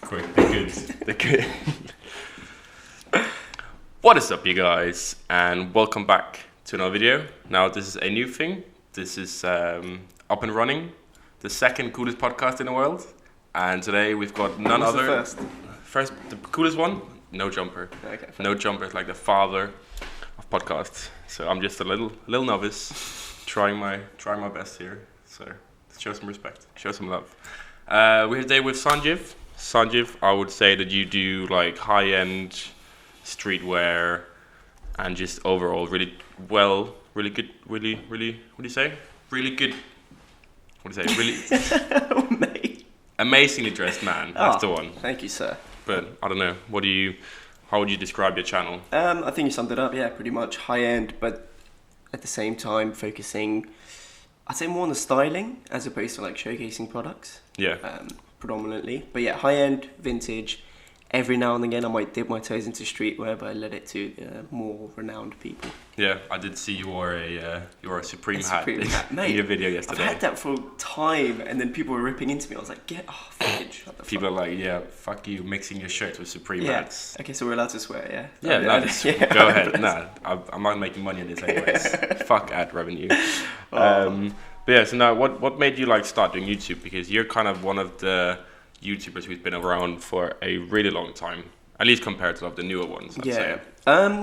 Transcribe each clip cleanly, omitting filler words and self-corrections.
quick. They're good. They're good. What is up, you guys? And welcome back to another video. Now, this is a new thing. This is up and running. The second coolest podcast in the world. And today we've got none other. First, the coolest one? No Jumper. okay, No Jumper is like the father of podcasts. So I'm just a little novice, trying my best here. So let's show some respect, show some love. We're here today with Sangiev. Sangiev, I would say that you do like high-end streetwear and just overall really good, what do you say? Really good, what do you say? Really mate. Amazingly dressed man. That's the one. Thank you, sir. But I don't know. How would you describe your channel? I think you summed it up. Yeah, pretty much high end, but at the same time focusing, I'd say more on the styling as opposed to like showcasing products. Yeah. Predominantly, but yeah, high end, vintage. Every now and again, I might dip my toes into streetwear, but I let it to more renowned people. Yeah, I did see you wore a Supreme hat in mate, your video yesterday. I've had that for time, and then people were ripping into me. I was like, fucking shut the People fuck. are like, yeah, fuck you, mixing your shirts with Supreme Yeah. hats. Okay, so we're allowed to swear, yeah? Yeah, Yeah. Go ahead. Nah, I'm not making money on this anyways. Fuck ad revenue. But yeah, so now what made you like start doing YouTube? Because you're kind of one of the YouTubers who's been around for a really long time, at least compared to the newer ones, I'd say.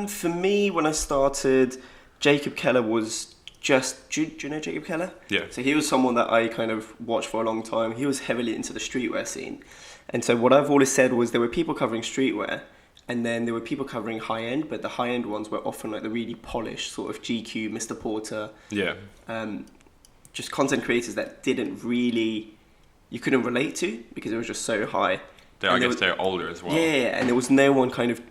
For me, when I started, Jacob Keller was just... Do you know Jacob Keller? Yeah. So he was someone that I kind of watched for a long time. He was heavily into the streetwear scene. And so what I've always said was there were people covering streetwear, and then there were people covering high-end, but the high-end ones were often like the really polished sort of GQ, Mr. Porter. Yeah. Just content creators that didn't really... you couldn't relate to because it was just so high. I guess they're older as well. Yeah, and there was no one kind of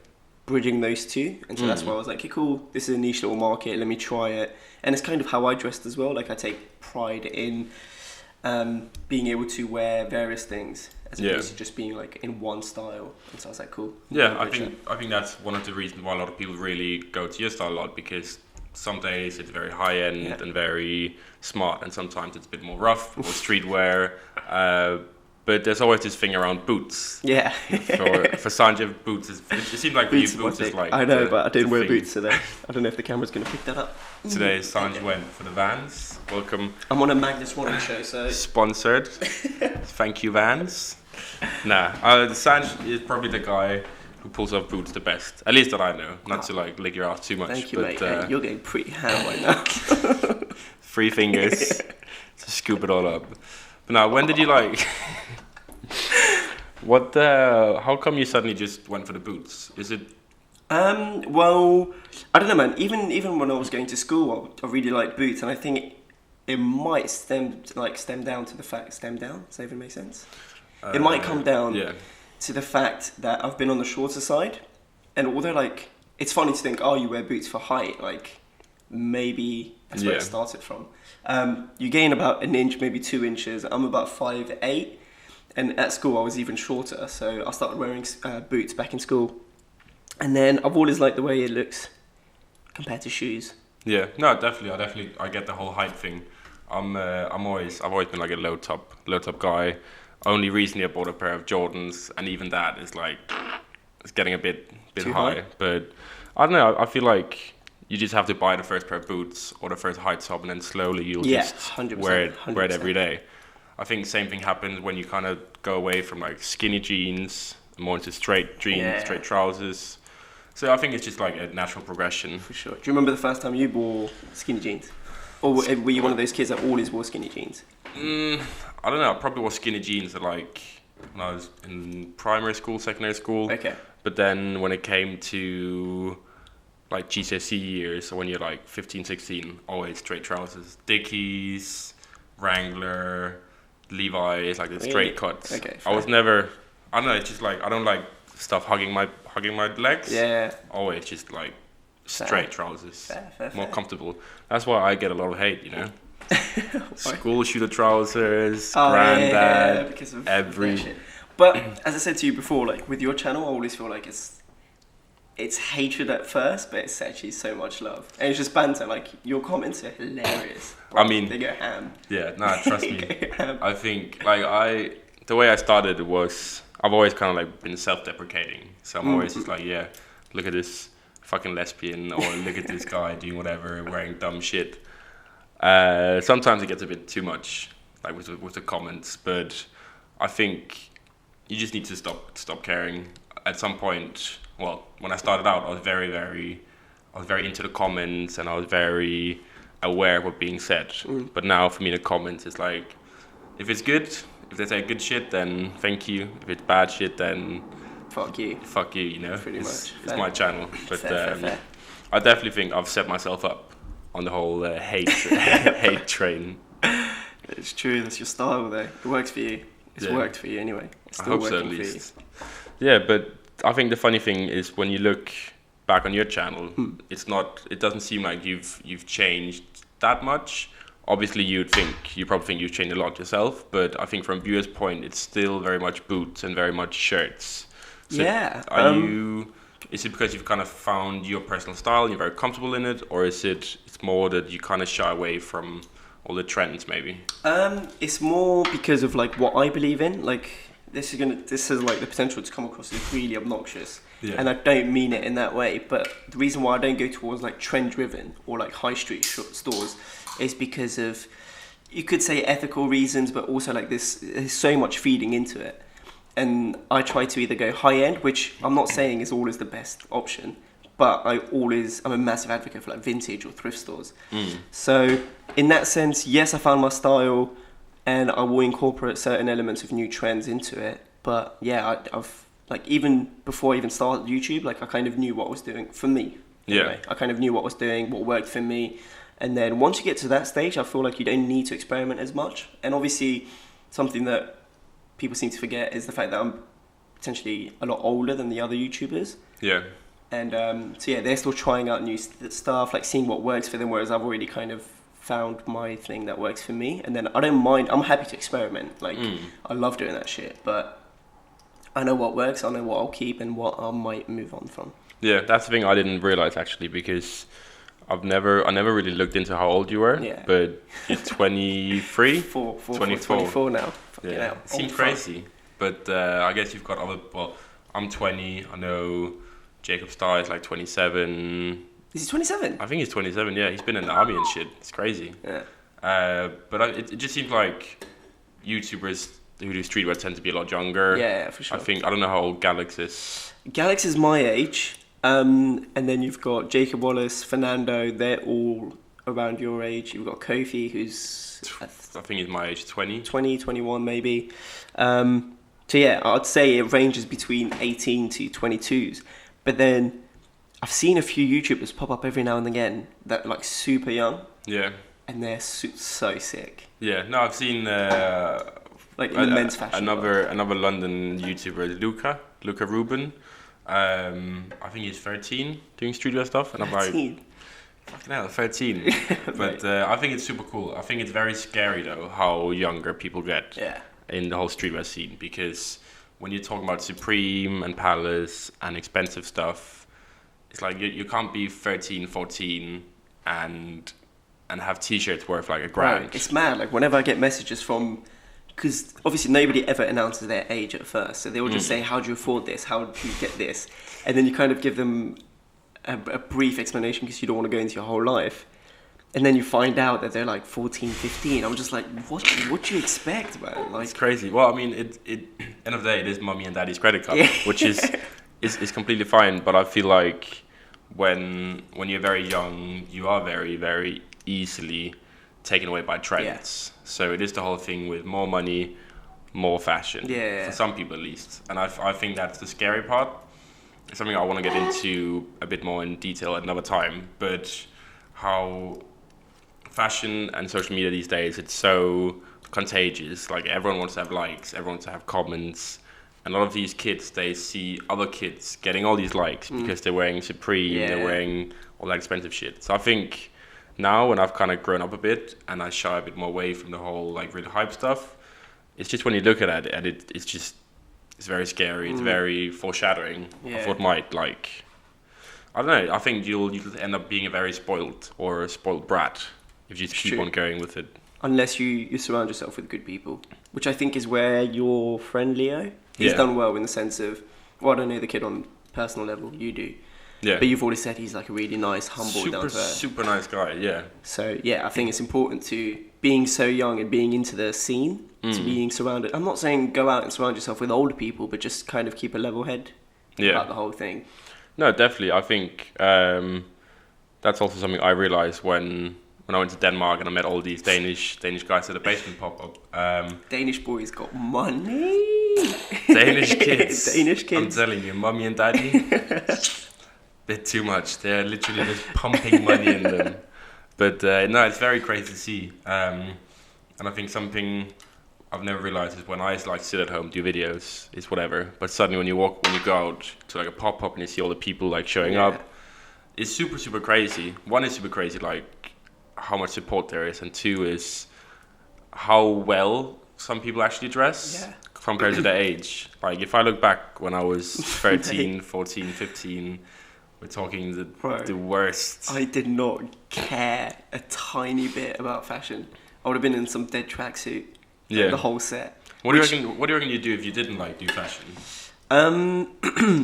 bridging those two. And so that's why I was like, okay, cool, this is a niche little market, let me try it. And it's kind of how I dressed as well. Like I take pride in being able to wear various things as opposed to just being like in one style. And so I was like, cool. Yeah, I think that's one of the reasons why a lot of people really go to your style a lot, because some days it's very high end and very smart, and sometimes it's a bit more rough or streetwear. But there's always this thing around boots. Yeah. For Sangiev, boots it seemed like boots is like I know, but I didn't wear boots today. I don't know if the camera's going to pick that up. Today Sangiev went for the Vans. Welcome. I'm on a Magnus running show, so... Sponsored. Thank you, Vans. Nah, Sanj is probably the guy who pulls off boots the best. At least that I know. Not to like lick your ass too much. Thank you, mate. Hey, you're getting pretty ham right now. 3 fingers to scoop it all up. But now, when did you like... how come you suddenly just went for the boots? Is it... Well, I don't know, man. Even when I was going to school, I really liked boots, and I think it might stem down to the fact... Stem down? Does that even make sense? It might come down to the fact that I've been on the shorter side, and although, like, it's funny to think, oh, you wear boots for height, like, maybe that's where it started from. You gain about an inch, maybe 2 inches. I'm about 5'8", and at school I was even shorter, so I started wearing boots back in school. And then I've always liked the way it looks compared to shoes. Yeah, no, definitely. I get the whole height thing. I've always been like a low top guy. Only recently I bought a pair of Jordans, and even that is like, it's getting a bit high. But I don't know. I feel like you just have to buy the first pair of boots or the first high top, and then slowly you'll just 100%, wear it 100%. every day. I think the same thing happens when you kind of go away from like skinny jeans more into straight jeans, straight trousers. So I think it's just like a natural progression. For sure. Do you remember the first time you wore skinny jeans? Or were you one of those kids that always wore skinny jeans? I don't know. I probably wore skinny jeans like when I was in primary school, secondary school. Okay. But then when it came to like GCSE years, so when you're like 15, 16, always straight trousers. Dickies, Wrangler, Levi's, like the straight cuts. Okay. I was never, I don't know, it's just like, I don't like stuff hugging my legs. Yeah. Always just like straight trousers. Fair. More comfortable. That's why I get a lot of hate, you know. School shooter trousers, granddad, because of every... that shit. But as I said to you before, like with your channel, I always feel like it's hatred at first, but it's actually so much love. And it's just banter. Like, your comments are hilarious. I mean... They go ham. Yeah, no, trust me. I think, like, the way I started was... I've always kind of like been self-deprecating. So I'm always just like, yeah, look at this fucking lesbian, or look at this guy doing whatever, wearing dumb shit. Sometimes it gets a bit too much, like with the comments, but I think you just need to stop caring. At some point, well, when I started out, I was very into the comments, and I was very aware of what being said. But now for me, the comments is like, if it's good, if they say good shit, then thank you. If it's bad shit, then fuck you. You know. Pretty much. It's my channel. But fair. I definitely think I've set myself up on the whole hate train. It's true. That's your style, though. It works for you. It's worked for you anyway. It's still I hope so, at least. Yeah, but I think the funny thing is when you look back on your channel, it doesn't seem like you've changed that much. Obviously, you probably think you've changed a lot yourself, but I think from viewers' point, it's still very much boots and very much shirts. So yeah. Is it because you've kind of found your personal style and you're very comfortable in it, or is it's more that you kind of shy away from all the trends, maybe? It's more because of like what I believe in. Like this has like the potential to come across as really obnoxious, and I don't mean it in that way. But the reason why I don't go towards like trend-driven or like high street stores is because of, you could say, ethical reasons, but also like there's so much feeding into it. And I try to either go high end, which I'm not saying is always the best option, but I'm a massive advocate for like vintage or thrift stores. So in that sense, yes, I found my style, and I will incorporate certain elements of new trends into it. But yeah, I've like, even before I even started YouTube, like I kind of knew what I was doing for me. Anyway. I kind of knew what I was doing, what worked for me. And then once you get to that stage, I feel like you don't need to experiment as much. And obviously, something that people seem to forget is the fact that I'm potentially a lot older than the other YouTubers. Yeah. And so yeah, they're still trying out new stuff, like seeing what works for them, whereas I've already kind of found my thing that works for me. And then I don't mind, I'm happy to experiment. Like, I love doing that shit, but I know what works, I know what I'll keep and what I might move on from. Yeah, that's the thing I didn't realize actually, because I never really looked into how old you were, but you're 23? 24 now. Yeah, it seems crazy, but I guess you've got I'm 20, I know Jacob Starr is like 27. Is he 27? I think he's 27, yeah, he's been in the army and shit, it's crazy. Yeah. But it just seems like YouTubers who do streetwear tend to be a lot younger. Yeah, for sure. I don't know how old Galax is. Galax is my age. And then you've got Jacob Wallace, Fernando, they're all around your age. You've got Kofi, who's I think he's my age, 20, 21 maybe. So yeah, I'd say it ranges between 18 to 22s. But then I've seen a few YouTubers pop up every now and again that are like super young. Yeah. And they're so sick. Yeah, no, I've seen like in the men's fashion. Another London YouTuber, Luca Rubin. I think he's 13 doing streetwear stuff, and 13. I'm like, fucking hell, 13. But I think it's super cool. I think it's very scary though how younger people get in the whole streetwear scene, because when you're talking about Supreme and Palace and expensive stuff, it's like you can't be 13, 14 and have t-shirts worth like $1,000. Right. It's mad. Like whenever I get messages from, because obviously nobody ever announces their age at first, so they will just say, how do you afford this, how do you get this, and then you kind of give them a brief explanation because you don't want to go into your whole life, and then you find out that they're like 14, 15. I'm just like, what do you expect, man? Like, it's crazy. Well, I mean, end of the day, it is mommy and daddy's credit card, which is completely fine, but I feel like when you're very young, you are very, very easily taken away by trends. So it is the whole thing with more money, more fashion. For some people at least. And I think that's the scary part. It's something I want to get into a bit more in detail at another time. But how fashion and social media these days, it's so contagious. Like everyone wants to have likes, everyone wants to have comments. And a lot of these kids, they see other kids getting all these likes because they're wearing Supreme, they're wearing all that expensive shit. So I think now, when I've kind of grown up a bit and I shy a bit more away from the whole like really hype stuff, it's just when you look at it, it's very scary. It's very foreshadowing of what might, like, I don't know. I think you'll end up being a very spoiled or a spoiled brat if you just keep on going with it. Unless you surround yourself with good people, which I think is where your friend Leo He's Yeah. done well in the sense of, well, I don't know the kid on personal level, you do. Yeah. But you've already said he's like a really nice, humble, down to earth. Super nice guy. Yeah. So yeah, I think it's important to being so young and being into the scene, to being surrounded. I'm not saying go out and surround yourself with older people, but just kind of keep a level head about the whole thing. No, definitely. I think that's also something I realized when I went to Denmark and I met all these Danish guys at a basement pop-up. Danish boys got money. Danish kids. Danish kids. I'm telling you, mommy and daddy, bit too much. They're literally just pumping money in them. But no, it's very crazy to see. And I think something I've never realized is when I like sit at home, do videos, it's whatever. But suddenly when you go out to like a pop-up and you see all the people like showing up, it's super, super crazy. One is super crazy, like how much support there is. And two is how well some people actually dress compared to their age. Like if I look back when I was 13, 14, 15, we're talking the worst. I did not care a tiny bit about fashion. I would have been in some dead tracksuit. The whole set. What do you reckon you'd do if you didn't like do fashion?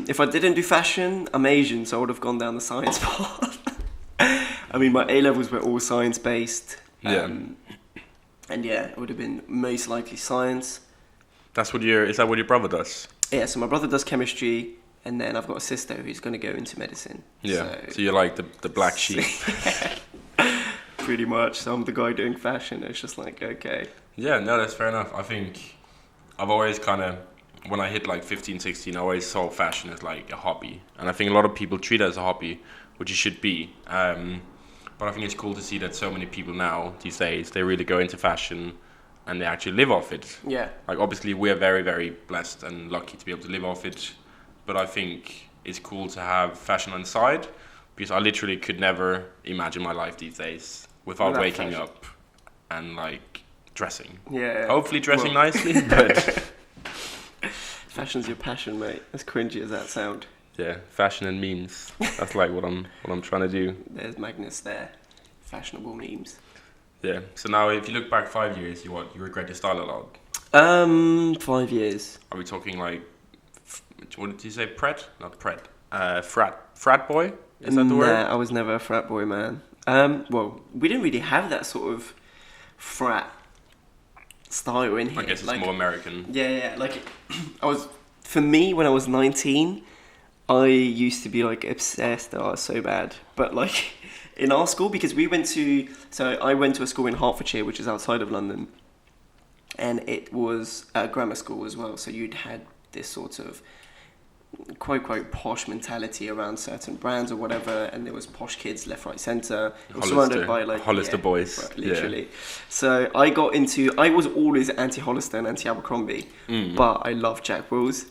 If I didn't do fashion, I'm Asian, so I would have gone down the science path. I mean, my A levels were all science based. And yeah, it would have been most likely science. Is that what your brother does? Yeah, so my brother does chemistry, and then I've got a sister who's going to go into medicine. Yeah, so you're like the black sheep. Pretty much. So I'm the guy doing fashion. It's just like, okay. Yeah, no, that's fair enough. I think I've always kind of, when I hit like 15, 16, I always saw fashion as like a hobby. And I think a lot of people treat it as a hobby, which it should be. But I think it's cool to see that so many people now, these days, they really go into fashion and they actually live off it. Yeah. Like obviously we're very, very blessed and lucky to be able to live off it. But I think it's cool to have fashion on the side, because I literally could never imagine my life these days without waking up and like dressing. Yeah. Hopefully dressing nicely, but fashion's your passion, mate. As cringy as that sound. yeah, fashion and memes. That's like what I'm trying to do. There's Magnus there. Fashionable memes. Yeah. So now if you look back 5 years, you regret your style a lot. 5 years. Are we talking like what did you say? Not pret. Frat boy? Is that the word? Nah, I was never a frat boy, man. Well, we didn't really have that sort of frat style in here. I guess it's like, more American. Yeah. Like, for me, when I was 19, I used to be like obsessed. Oh, so bad. But like in our school, because I went to a school in Hertfordshire, which is outside of London, and it was a grammar school as well. So you'd had this sort of quote posh mentality around certain brands or whatever, and there was posh kids left, right, centre. Surrounded by like Hollister boys, right, literally. Yeah. So I was always anti-Hollister and anti-Abercrombie, but I love Jack Wills.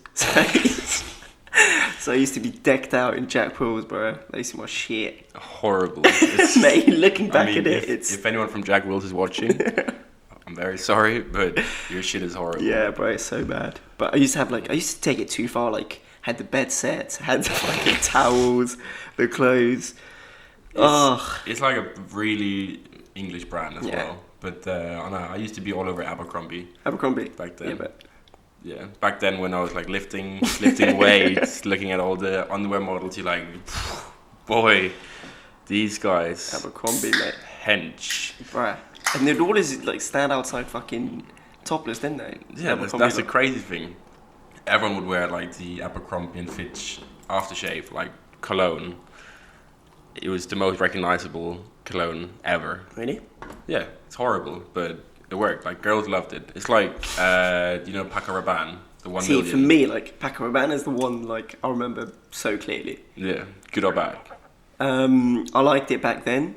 So I used to be decked out in Jack Wills, bro. They used to be my shit. Horrible. Mate, looking back at it, if anyone from Jack Wills is watching, I'm very sorry, but your shit is horrible. Yeah, bro, it's so bad. But I used to take it too far. Like, had the bed sets, had the fucking towels, the clothes. It's like a really English brand as well. But I used to be all over Abercrombie. Back then. Yeah, back then when I was like lifting weights, looking at all the underwear models, you're like, boy, these guys. Abercrombie, mate. Hench. Bruh. And they'd always like stand outside fucking topless, didn't they? Yeah, that's the crazy thing. Everyone would wear like the Abercrombie and Fitch aftershave, like cologne. It was the most recognizable cologne ever. Really? Yeah, it's horrible, but it worked. Like girls loved it. It's like Paco Rabanne, the 1 million. See, for me, like Paco Rabanne is the one like I remember so clearly. Yeah, good or bad. I liked it back then.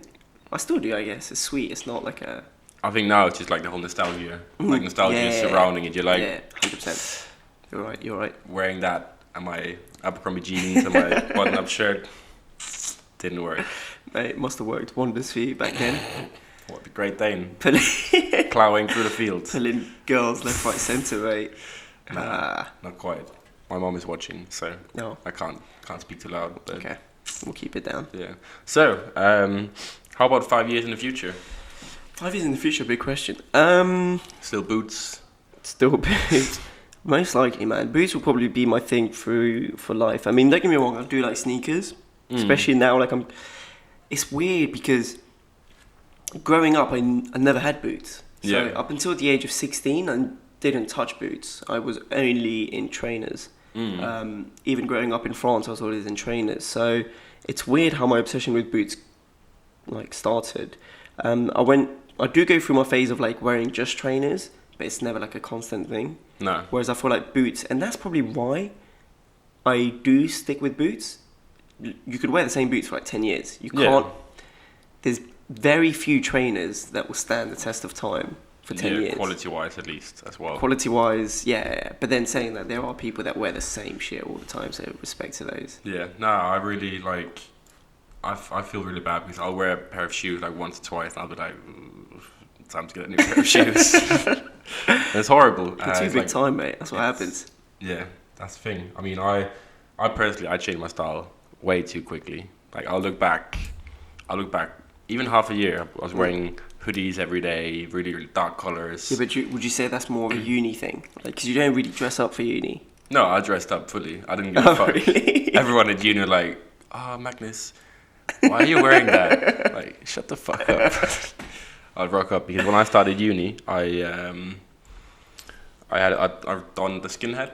I still do, I guess. It's sweet. It's not like a. I think now it's just like the whole nostalgia, like nostalgia surrounding it. You're like, 100%. You're right. Wearing that and my Abercrombie jeans and my button-up shirt didn't work. Mate, it must have worked wonders for you back then. What, the Great Dane? Ploughing through the fields. Pulling girls left, right, centre, mate. Not quite. My mom is watching, so no. I can't speak too loud. But okay, we'll keep it down. Yeah. So, how about 5 years in the future? 5 years in the future, big question. Still boots? Still boots. Most likely, man. Boots will probably be my thing for life. I mean, don't get me wrong, I do like sneakers, especially now. Like it's weird because growing up, I never had boots. So up until the age of 16, I didn't touch boots. I was only in trainers. Even growing up in France, I was always in trainers. So it's weird how my obsession with boots like started. I do go through my phase of like wearing just trainers, but it's never like a constant thing. No. Whereas I feel like boots, and that's probably why I do stick with boots. You could wear the same boots for like 10 years. You can't. There's very few trainers that will stand the test of time for 10 years. Quality-wise at least as well. Quality-wise, yeah. But then saying that, there are people that wear the same shit all the time, so respect to those. Yeah, no, I really like... I feel really bad because I'll wear a pair of shoes like once or twice and I'll be like, time to get a new pair of shoes. It's horrible. It's too big time, mate. That's what happens. Yeah, that's the thing. I mean, I personally, I changed my style way too quickly. Like, I'll look back, even half a year, I was wearing hoodies every day, really, really dark colours. Yeah, but would you say that's more of a uni thing? Like, because you don't really dress up for uni. No, I dressed up fully. I didn't give a fuck. Really? Everyone at uni were like, Magnus, why are you wearing that? Like, shut the fuck up. I'd rock up because when I started uni, I'd done the skinhead,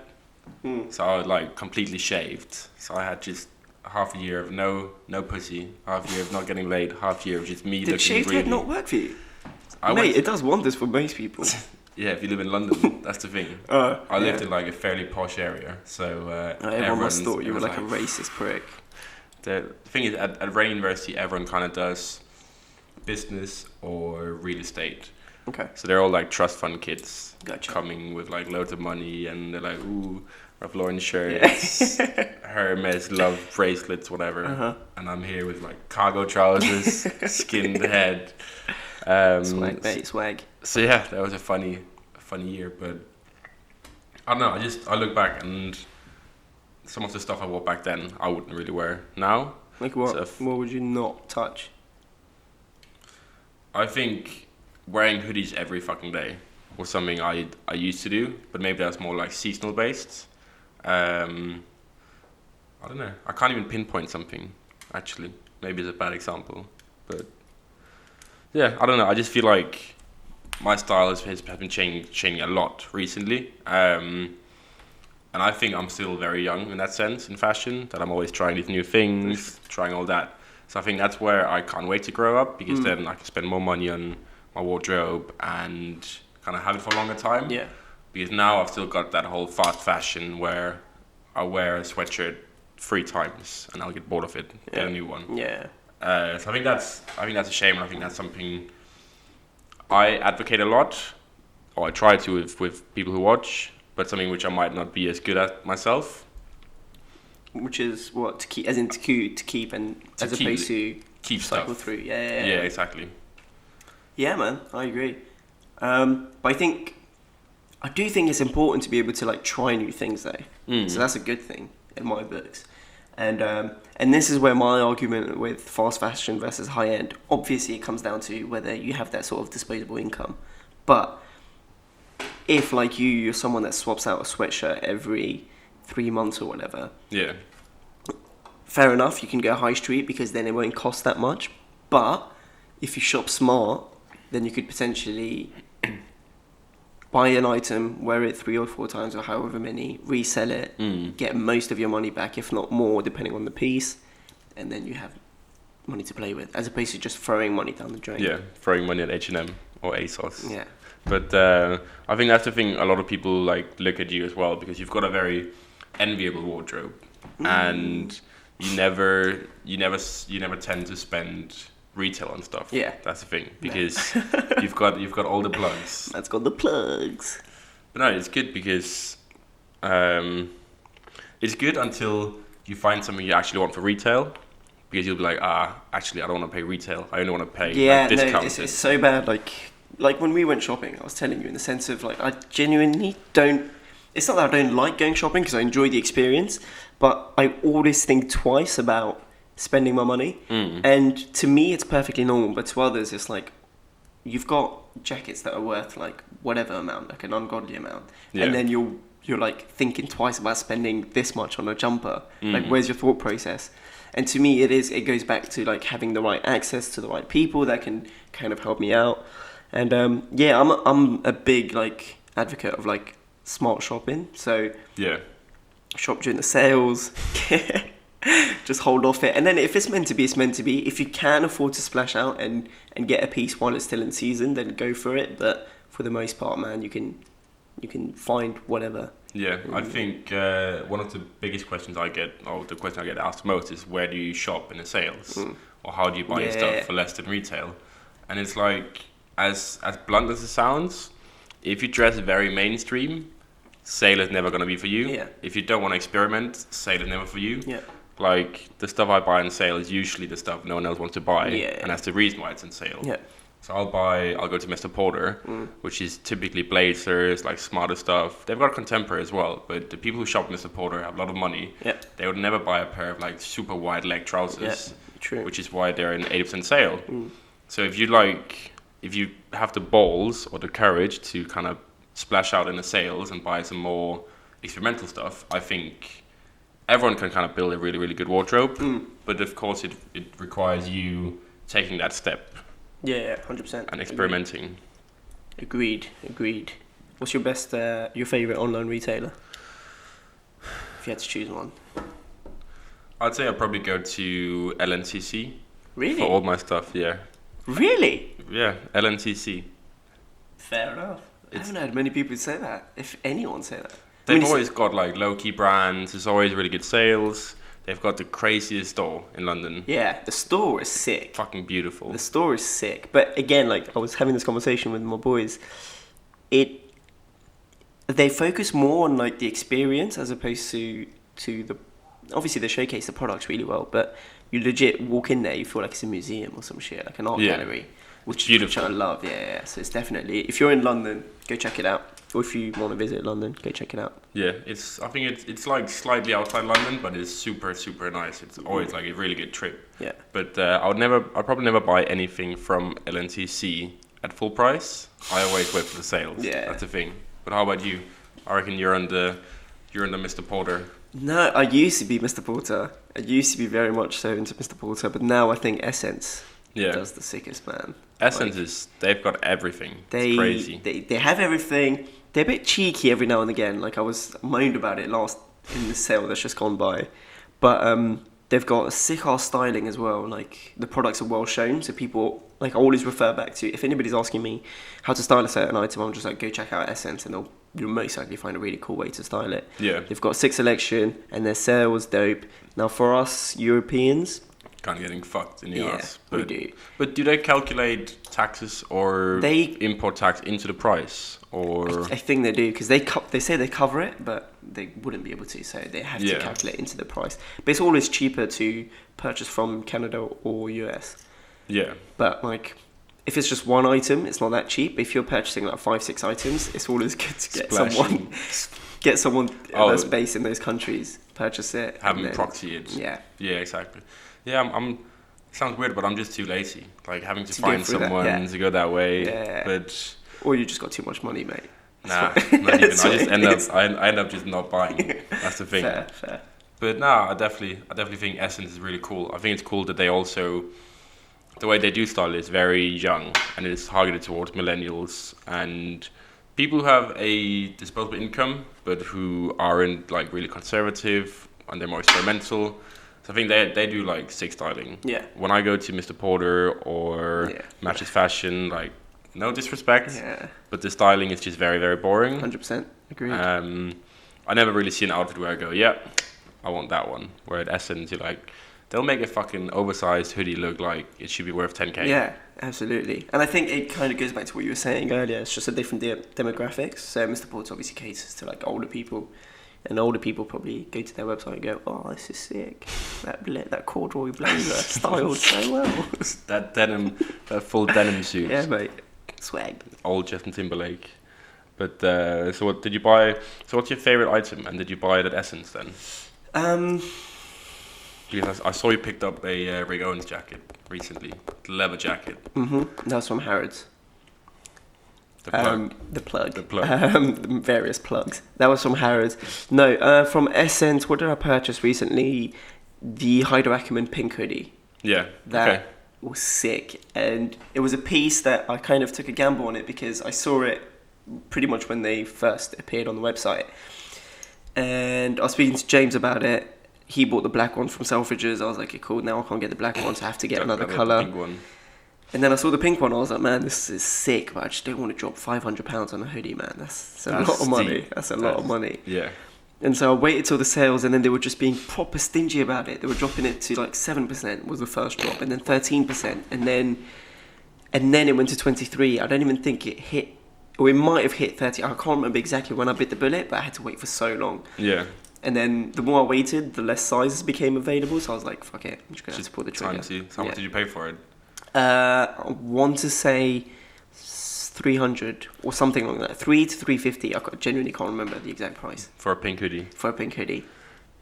so I was like completely shaved. So I had just half a year of no pussy, half a year of not getting laid, half a year of just me looking really... Did shaved head not work for you? Mate, it does wonders for most people. Yeah, if you live in London, that's the thing. I lived in like a fairly posh area, so everyone must thought you were like a racist prick. The thing is, at Reading University, everyone kind of does business or real estate. Okay. So they're all like trust fund kids, gotcha, coming with like loads of money, and they're like, ooh, Ralph Lauren shirts, Hermes love bracelets, whatever. And I'm here with like cargo trousers, skinned head. Swag, mate, swag. So yeah, that was a funny year, but I don't know. I look back and some of the stuff I wore back then, I wouldn't really wear now. Like what? So what would you not touch? I think wearing hoodies every fucking day was something I used to do, but maybe that's more like seasonal based. I don't know. I can't even pinpoint something, actually. Maybe it's a bad example, but yeah, I don't know. I just feel like my style has been changing a lot recently. And I think I'm still very young in that sense, in fashion, that I'm always trying these new things, trying all that. So I think that's where I can't wait to grow up, because then I can spend more money on my wardrobe and kind of have it for a longer time. Yeah. Because now I've still got that whole fast fashion where I wear a sweatshirt 3 times and I'll get bored of it, get a new one. Yeah. So I think that's a shame, and I think that's something I advocate a lot, or I try to with people who watch, but something which I might not be as good at myself. Which is what, to keep, as in to keep, and as opposed to keep cycle stuff through. Yeah, exactly. Yeah, man, I agree. But I do think it's important to be able to like try new things though. So that's a good thing in my books. And this is where my argument with fast fashion versus high end, obviously it comes down to whether you have that sort of disposable income. But if like you're someone that swaps out a sweatshirt every 3 months or whatever, fair enough, you can go high street because then it won't cost that much. But if you shop smart, then you could potentially buy an item, wear it 3 or 4 times or however many, resell it, get most of your money back, if not more, depending on the piece, and then you have money to play with, as opposed to just throwing money down the drain. Yeah, throwing money at H&M or ASOS. Yeah. But I think that's the thing. A lot of people like look at you as well, because you've got a very enviable wardrobe, and you never tend to spend retail on stuff. Yeah, that's the thing, because you've got all the plugs. That's got the plugs. But no, it's good because it's good until you find something you actually want for retail, because you'll be like, actually I don't want to pay retail. I only want to pay discounts. No, it's so bad. Like when we went shopping, I was telling you, in the sense of like, I genuinely don't. It's not that I don't like going shopping, because I enjoy the experience, but I always think twice about spending my money. And to me it's perfectly normal, but to others it's like, you've got jackets that are worth like whatever amount, like an ungodly amount, and then you'll you're like thinking twice about spending this much on a jumper. Like, where's your thought process? And to me, it goes back to like having the right access to the right people that can kind of help me out. And I'm a big like advocate of like smart shopping. So Yeah. shop during the sales. Just hold off it, and then if it's meant to be, it's meant to be. If you can afford to splash out and get a piece while it's still in season, then go for it. But for the most part, man, you can find whatever. Yeah, I think one of the biggest questions I get, or the question I get asked most, is where do you shop in the sales, or how do you buy your stuff for less than retail? And it's like, as blunt as it sounds, if you dress very mainstream, sale is never going to be for you. Yeah. If you don't want to experiment, sale is never for you. Yeah. Like, the stuff I buy on sale is usually the stuff no one else wants to buy, and that's the reason why it's on sale. Yeah. So I'll go to Mr. Porter, which is typically blazers, like smarter stuff. They've got contemporary as well, but the people who shop Mr. Porter have a lot of money. Yeah. They would never buy a pair of like super wide leg trousers, True. which is why they're in 80% sale. So if you have the balls or the courage to kind of splash out in the sales and buy some more experimental stuff, I think everyone can kind of build a really, really good wardrobe. But of course, it requires you taking that step. Yeah, 100%. And experimenting. Agreed. What's your best, your favorite online retailer? If you had to choose one. I'd say I'd probably go to LNCC. Really? For all my stuff, yeah. Really? Yeah, LNCC. Fair enough. I haven't heard many people say that. If anyone say that. They've always got like low-key brands. There's always really good sales. They've got the craziest store in London. Yeah, the store is sick. Fucking beautiful. The store is sick. But again, like I was having this conversation with my boys, they focus more on like the experience as opposed to the, obviously they showcase the products really well, but you legit walk in there, you feel like it's a museum or some shit, like an art gallery. Which I love, yeah. So it's definitely, if you're in London, go check it out. Or if you want to visit London, go check it out. Yeah, I think it's like slightly outside London, but it's super, super nice. It's always like a really good trip. Yeah. But I'd probably never buy anything from LNTC at full price. I always wait for the sales. Yeah. That's the thing. But how about you? I reckon you're on the Mr. Porter. No, I used to be Mr. Porter. I used to be very much so into Mr. Porter, but now I think Essence does the sickest, man. Essence they've got everything. It's crazy. They have everything. They're a bit cheeky every now and again. Like I moaned about it last in the sale that's just gone by, but they've got a sick ass styling as well. Like the products are well shown, so people like I always refer back to. If anybody's asking me how to style a certain item, I'm just like go check out Essence, and you'll most likely find a really cool way to style it. Yeah, they've got a sick selection, and their sale was dope. Now for us Europeans, kind of getting fucked in the ass. We do. But do they calculate taxes or import tax into the price? Or I think they do, because they say they cover it, but they wouldn't be able to, so they have to calculate into the price. But it's always cheaper to purchase from Canada or US. Yeah. But like, if it's just one item, it's not that cheap. If you're purchasing like 5-6 items, it's always good to get someone that's based in those countries, purchase it, have them proxy it. Yeah, exactly. Yeah, sounds weird, but I'm just too lazy. Like having to find someone to go that way. Yeah. But or you just got too much money, mate. Nah, not even. I end up just not buying. That's the thing. Fair. But I definitely think Essence is really cool. I think it's cool that they also, the way they do style is very young, and it is targeted towards millennials and people who have a disposable income, but who aren't like really conservative and they're more experimental. So I think they do like sick styling. Yeah. When I go to Mr. Porter or Matches Fashion, like no disrespect, but the styling is just very, very boring. 100% agreed. I never really see an outfit where I go, I want that one. Where at Essence, you're like, they'll make a fucking oversized hoodie look like it should be worth 10k. Yeah, absolutely. And I think it kind of goes back to what you were saying earlier. It's just a different demographics. So Mr. Porter obviously caters to like older people. And older people probably go to their website and go, "Oh, this is sick! That corduroy blazer styled so well." That denim, that full denim suit. Yeah, mate, swag. Old Justin Timberlake. But so what did you buy? So what's your favorite item? And did you buy it at Essence then? Because I saw you picked up a Rick Owens jacket recently, the leather jacket. That was from Harrods. The plug. The plug. The plug. Various plugs. That was from Harrods. No, from Essence, what did I purchase recently? The Haider Ackermann pink hoodie. Yeah. That was sick. And it was a piece that I kind of took a gamble on it because I saw it pretty much when they first appeared on the website. And I was speaking to James about it. He bought the black one from Selfridges. I was like, okay, cool, now I can't get the black one, so I have to get another colour. And then I saw the pink one. I was like, man, this is sick, but I just don't want to drop £500 on a hoodie, man. That's a lot of money. That's a lot of money. Yeah. And so I waited till the sales, and then they were just being proper stingy about it. They were dropping it to like 7% was the first drop, and then 13%, and then it went to 23. I don't even think it hit, or it might have hit 30. I can't remember exactly when I bit the bullet, but I had to wait for so long. Yeah. And then the more I waited, the less sizes became available. So I was like, fuck it, I'm just gonna have to pull the trigger. So how much did you pay for it? I want to say 300 or something like that. 3 to 350. I genuinely can't remember the exact price. For a pink hoodie? For a pink hoodie.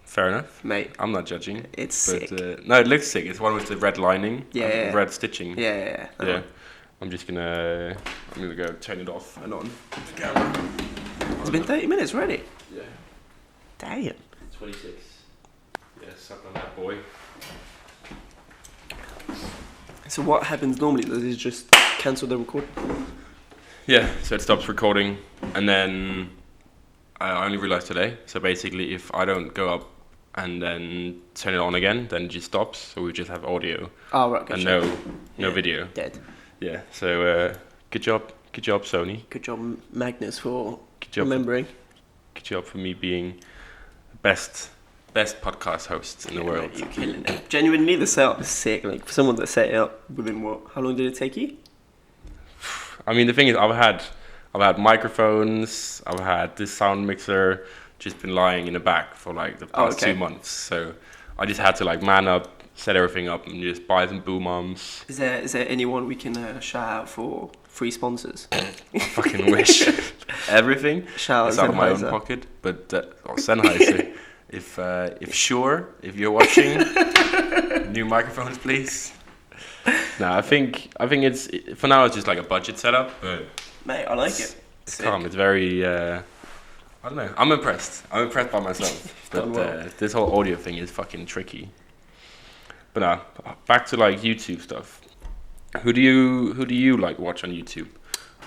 Fair enough. Mate. I'm not judging. It's sick. No, it looks sick. It's one with the red lining. Yeah. Red stitching. Yeah. I'm gonna go turn it off and on the camera. It's been 30 minutes already. Yeah. Damn. 26. Yeah, suck on that, boy. So what happens normally? Does it just cancel the recording? Yeah, so it stops recording, and then I only realized today. So basically, if I don't go up and then turn it on again, then it just stops. So we just have audio and no video. Dead. Yeah. So good job, Sony. Good job, Magnus, for remembering. Good job for me being best podcast host in the world. Mate, you're killing it. Genuinely, the setup is sick. Like, for someone that set it up within how long did it take you? I mean, the thing is, I've had microphones, I've had this sound mixer, just been lying in the back for like the past 2 months. So I just had to like man up, set everything up, and just buy some boom arms. Is there anyone we can shout out for free sponsors? I fucking wish. Everything. Shout it's out out of my own pocket, but Sennheiser. If you're watching, new microphones, please. No, I think it's for now. It's just like a budget setup, but mate, I like it. It's calm. It's very. I don't know. I'm impressed. I'm impressed by myself. But this whole audio thing is fucking tricky. But now, back to like YouTube stuff. Who do you like watch on YouTube?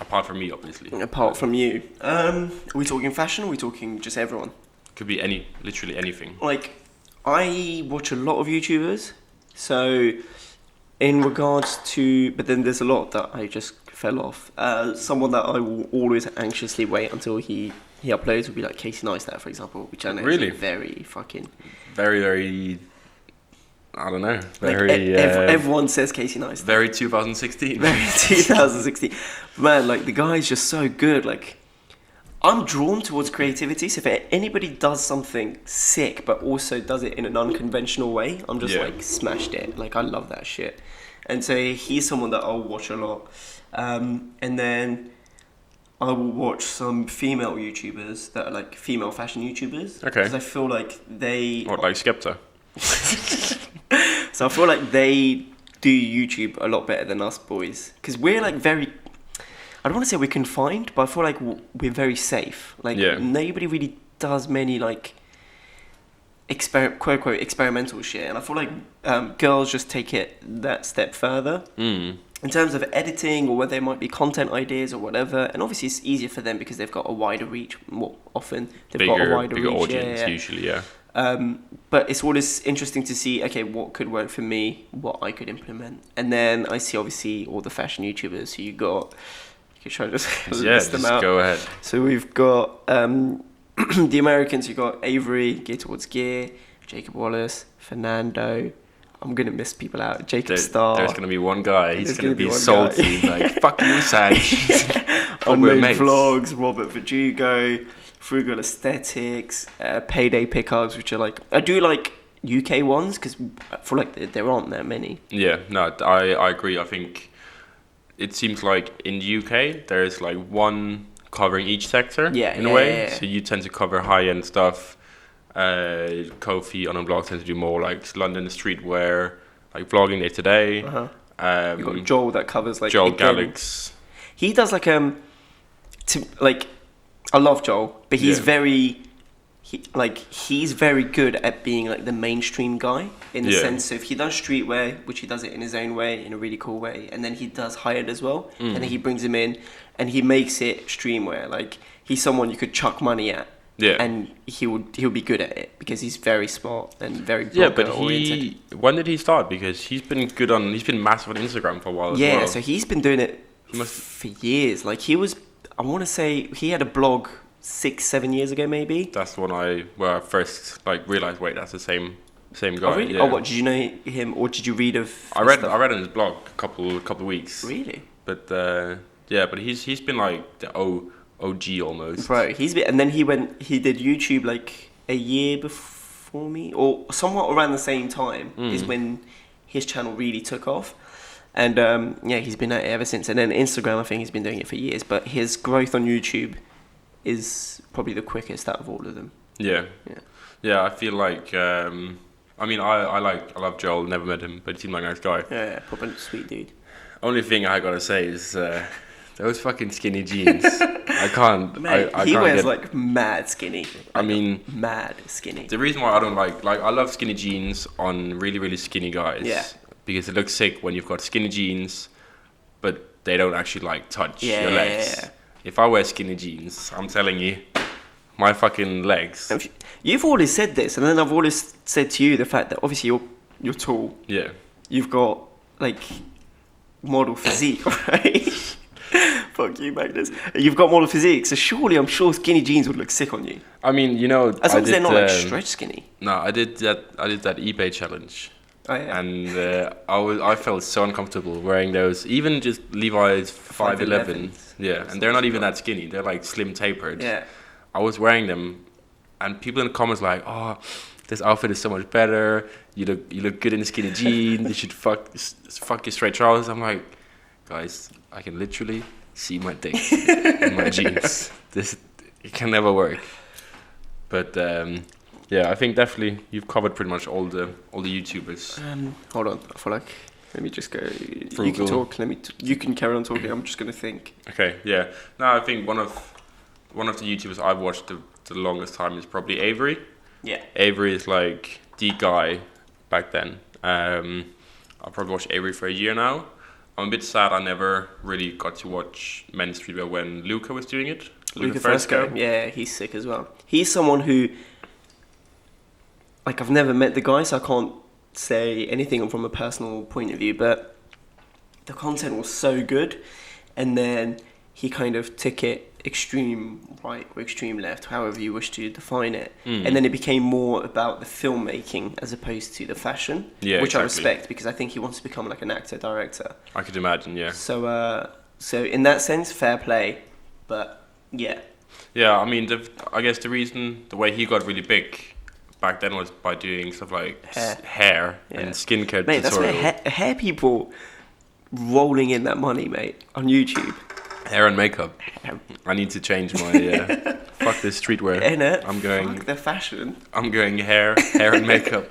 Apart from me, obviously. Apart from you, are we talking fashion? Or are we talking just everyone? Could be literally anything. Like, I watch a lot of YouTubers, so in regards to, but then there's a lot that I just fell off. Someone that I will always anxiously wait until he uploads would be like Casey Neistat, for example, which I know is very fucking... Very, I don't know. Everyone says Casey Neistat. Very 2016. Very 2016. Man, like, the guy's just so good, like... I'm drawn towards creativity, so if anybody does something sick but also does it in an unconventional way, I'm just like, smashed it. Like, I love that shit. And so he's someone that I'll watch a lot. And then I will watch some female YouTubers that are like female fashion YouTubers. Okay. Because I feel like they... What, like Skepta? So I feel like they do YouTube a lot better than us boys. Because we're like very... I don't want to say we're confined, but I feel like we're very safe. Like, nobody really does many, like, quote-unquote experimental shit. And I feel like girls just take it that step further. In terms of editing, or whether it might be content ideas or whatever. And obviously it's easier for them because they've got a wider reach. More often, they've got a wider bigger reach. Audience, usually, But it's always interesting to see, okay, what could work for me, what I could implement. And then I see, obviously, all the fashion YouTubers who you got... Should I just list them out? Go ahead. So we've got the Americans. You've got Avery, Gear Towards Gear, Jacob Wallace, Fernando. I'm going to miss people out. Jacob Starr. There's going to be one guy. He's going to be salty. Like, fuck you, Sanj. Unknown Vlogs, Robert Verdugo, Frugal Aesthetics, Payday Pickups, which are like... I do like UK ones because I feel like there aren't that many. Yeah, no, I agree. I think... It seems like in the UK, there's like one covering each sector in a way. Yeah. So you tend to cover high-end stuff. Kofi on a blog tends to do more like London streetwear, like vlogging day to day. You've got Joel that covers like... Joel Gallix. He does like I love Joel, but he's Yeah. very. He's very good at being like the mainstream guy in the Yeah. sense of he does streetwear, which he does it in his own way, in a really cool way, and then he does hired as well, and then he brings him in, and he makes it streamwear. Like he's someone you could chuck money at, Yeah. and he'll be good at it because he's very smart and very Yeah, but oriented. when did he start? Because he's been massive on Instagram for a while as Yeah, well. so he's been doing it must- for years. Like I want to say he had a blog 6-7 years ago, maybe. That's the one where I first realized, wait, that's the same guy. Oh, really? Yeah. Oh, what, did you know him, or did you read of I his read stuff? I read on his blog a couple of weeks. Really? But but he's been like the OG almost. Bro, and then he did YouTube like a year before me, or somewhat around the same time is when his channel really took off. And he's been at it ever since. And then Instagram, I think he's been doing it for years. But his growth on YouTube is probably the quickest out of all of them. Yeah. Yeah. Yeah, I feel like I love Joel, never met him, but he seemed like a nice guy. Yeah, proper sweet dude. Only thing I gotta say is those fucking skinny jeans. I can't. Mate, I he can't wears get, like mad skinny. I mean, mad skinny. the reason why I don't like I love skinny jeans on really really skinny guys. Yeah. Because it looks sick when you've got skinny jeans, but they don't actually touch Yeah, your legs. yeah. If I wear skinny jeans, I'm telling you, my fucking legs. You've always said this, and then I've always said to you the fact that obviously you're tall. Yeah. You've got like model physique, right? Fuck you, Magnus. You've got model physique, so surely I'm sure skinny jeans would look sick on you. I mean, As long as they're not like stretch skinny. No, I did that eBay challenge. Oh yeah. And I felt so uncomfortable wearing those, even just Levi's 511. 511s. Yeah, and they're not even that skinny. They're like slim tapered. Yeah. I was wearing them, and people in the comments like, "Oh, this outfit is so much better. You look good in skinny jeans. You should fuck your straight trousers." I'm like, guys, I can literally see my dick in my jeans. It can never work. But I think definitely you've covered pretty much all the YouTubers. Hold on. I feel like let me just go. You Frugal. can talk. You can carry on talking. I'm just gonna think. Okay, yeah. No, I think one of the YouTubers I've watched the longest time is probably Avery. Yeah. Avery is like the guy back then. I probably watched Avery for a year now. I'm a bit sad I never really got to watch men's streetwear when Luca was doing it. Luca Fresco. Yeah, he's sick as well. He's someone who, like, I've never met the guy, so I can't say anything from a personal point of view, but the content was so good, and then he kind of took it extreme right or extreme left, however you wish to define it, and then it became more about the filmmaking as opposed to the fashion, which I respect because I think he wants to become like an actor director. I could imagine, yeah. So in that sense, fair play, but yeah. Yeah, I mean, I guess the way he got really big back then was by doing stuff like hair and skincare. Mate, that's where hair people rolling in that money, mate, on YouTube. Hair and makeup. I need to change my fuck this streetwear. Innit? I'm going. Fuck the fashion. I'm going hair and makeup.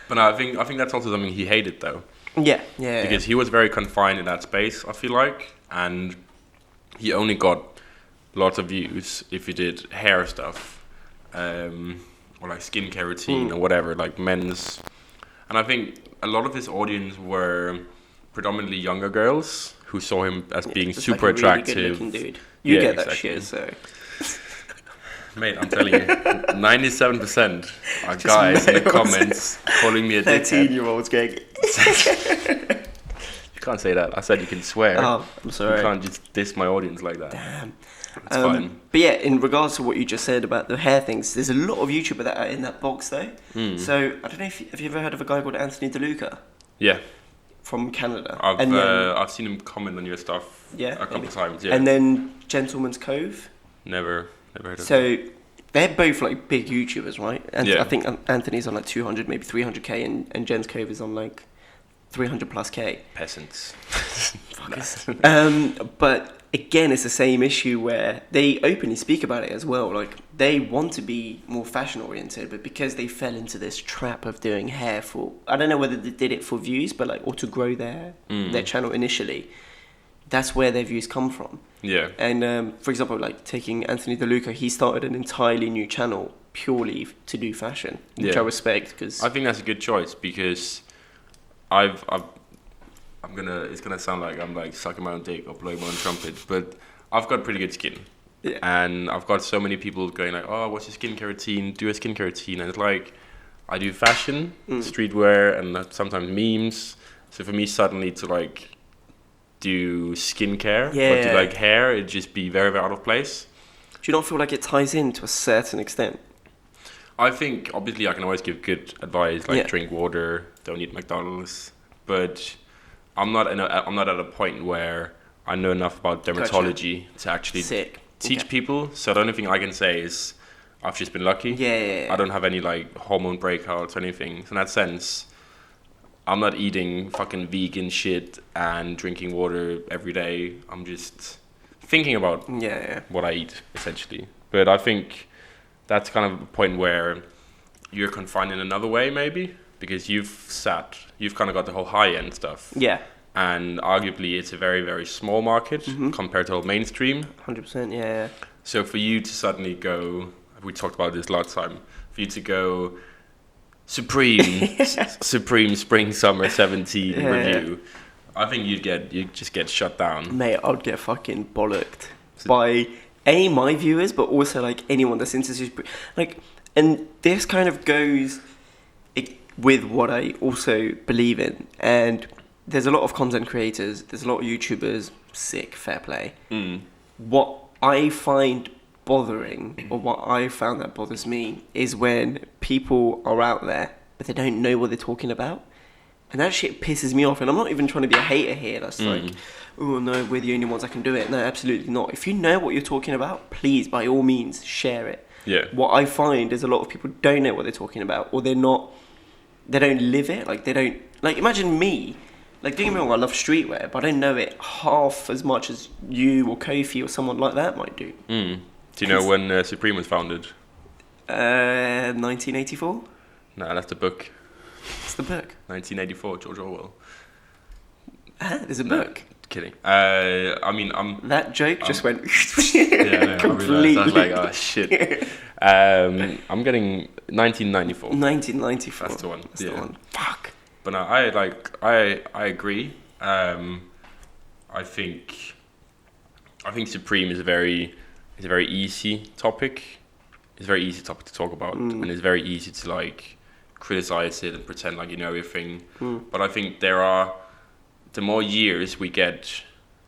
But no, I think that's also something he hated though. Yeah. Because he was very confined in that space, I feel like, and he only got lots of views if he did hair stuff, or like skincare routine or whatever, like men's. And I think a lot of his audience were predominantly younger girls who saw him as being just super like a really attractive. good-looking dude. You get that exactly. shit, so. Mate, I'm telling you, 97% are guys in the comments calling me a dickhead. 13-year-olds going. You can't say that. I said you can swear. Oh, I'm sorry. You can't just diss my audience like that. Damn. It's fine. But yeah, in regards to what you just said about the hair things, there's a lot of YouTubers that are in that box though. So I don't know have you ever heard of a guy called Anthony DeLuca? Yeah. From Canada. I've seen him comment on your stuff a couple of times. Yeah. And then Gentleman's Cove. Never heard of him. So they're both like big YouTubers, right? And Yeah. I think Anthony's on like 200, maybe 300k, and Jen's Cove is on like 300 plus k. Peasants. But again, it's the same issue where they openly speak about it as well. Like they want to be more fashion oriented, but because they fell into this trap of doing hair for, I don't know whether they did it for views, but like or to grow their channel initially. That's where their views come from. Yeah. And for example, like taking Anthony DeLuca, he started an entirely new channel purely to do fashion, which Yeah. I respect because I think that's a good choice because it's gonna sound like I'm like sucking my own dick or blowing my own trumpet, but I've got pretty good skin. Yeah. And I've got so many people going like, oh, what's your skincare routine? Do a skincare routine. And it's like, I do fashion, streetwear, and sometimes memes. So for me, suddenly to like do skincare or do like hair, it'd just be very, very out of place. Do you not feel like it ties in to a certain extent? I think obviously I can always give good advice, like drink water, don't eat McDonald's, but I'm not at a point where I know enough about dermatology to actually teach people. So the only thing I can say is I've just been lucky. I don't have any like hormone breakouts or anything. So in that sense, I'm not eating fucking vegan shit and drinking water every day. I'm just thinking about what I eat essentially. But I think that's kind of a point where you're confined in another way maybe because you've kind of got the whole high end stuff. Yeah. And arguably it's a very, very small market compared to mainstream. 100%, yeah. So for you to suddenly go, we talked about this last time, for you to go Supreme Spring Summer 17 review, I think you'd just get shut down. Mate, I'd get fucking bollocked by my viewers, but also like anyone that's into Supreme. Like, and this kind of goes with what I also believe in, and there's a lot of content creators, there's a lot of YouTubers, sick, fair play. What I find bothering, or what I found that bothers me, is when people are out there, but they don't know what they're talking about. And that shit pisses me off. And I'm not even trying to be a hater here. That's like, oh no, we're the only ones that can do it. No, absolutely not. If you know what you're talking about, please, by all means, share it. Yeah. What I find is a lot of people don't know what they're talking about, or they don't live it. Like, they don't, like, imagine me. Like, don't get me wrong, I love streetwear, but I don't know it half as much as you or Kofi or someone like that might do. Do you know when Supreme was founded? 1984? No, that's the book. It's the book. 1984, George Orwell. There's a book. Kidding. I mean, that joke just went completely. I was like, oh shit. I'm getting 1994. 1994. That's the one. That's the one. Fuck. But no, I agree. I think Supreme is a very easy topic. It's a very easy topic to talk about, and it's very easy to like criticize it and pretend like you know everything. But I think the more years we get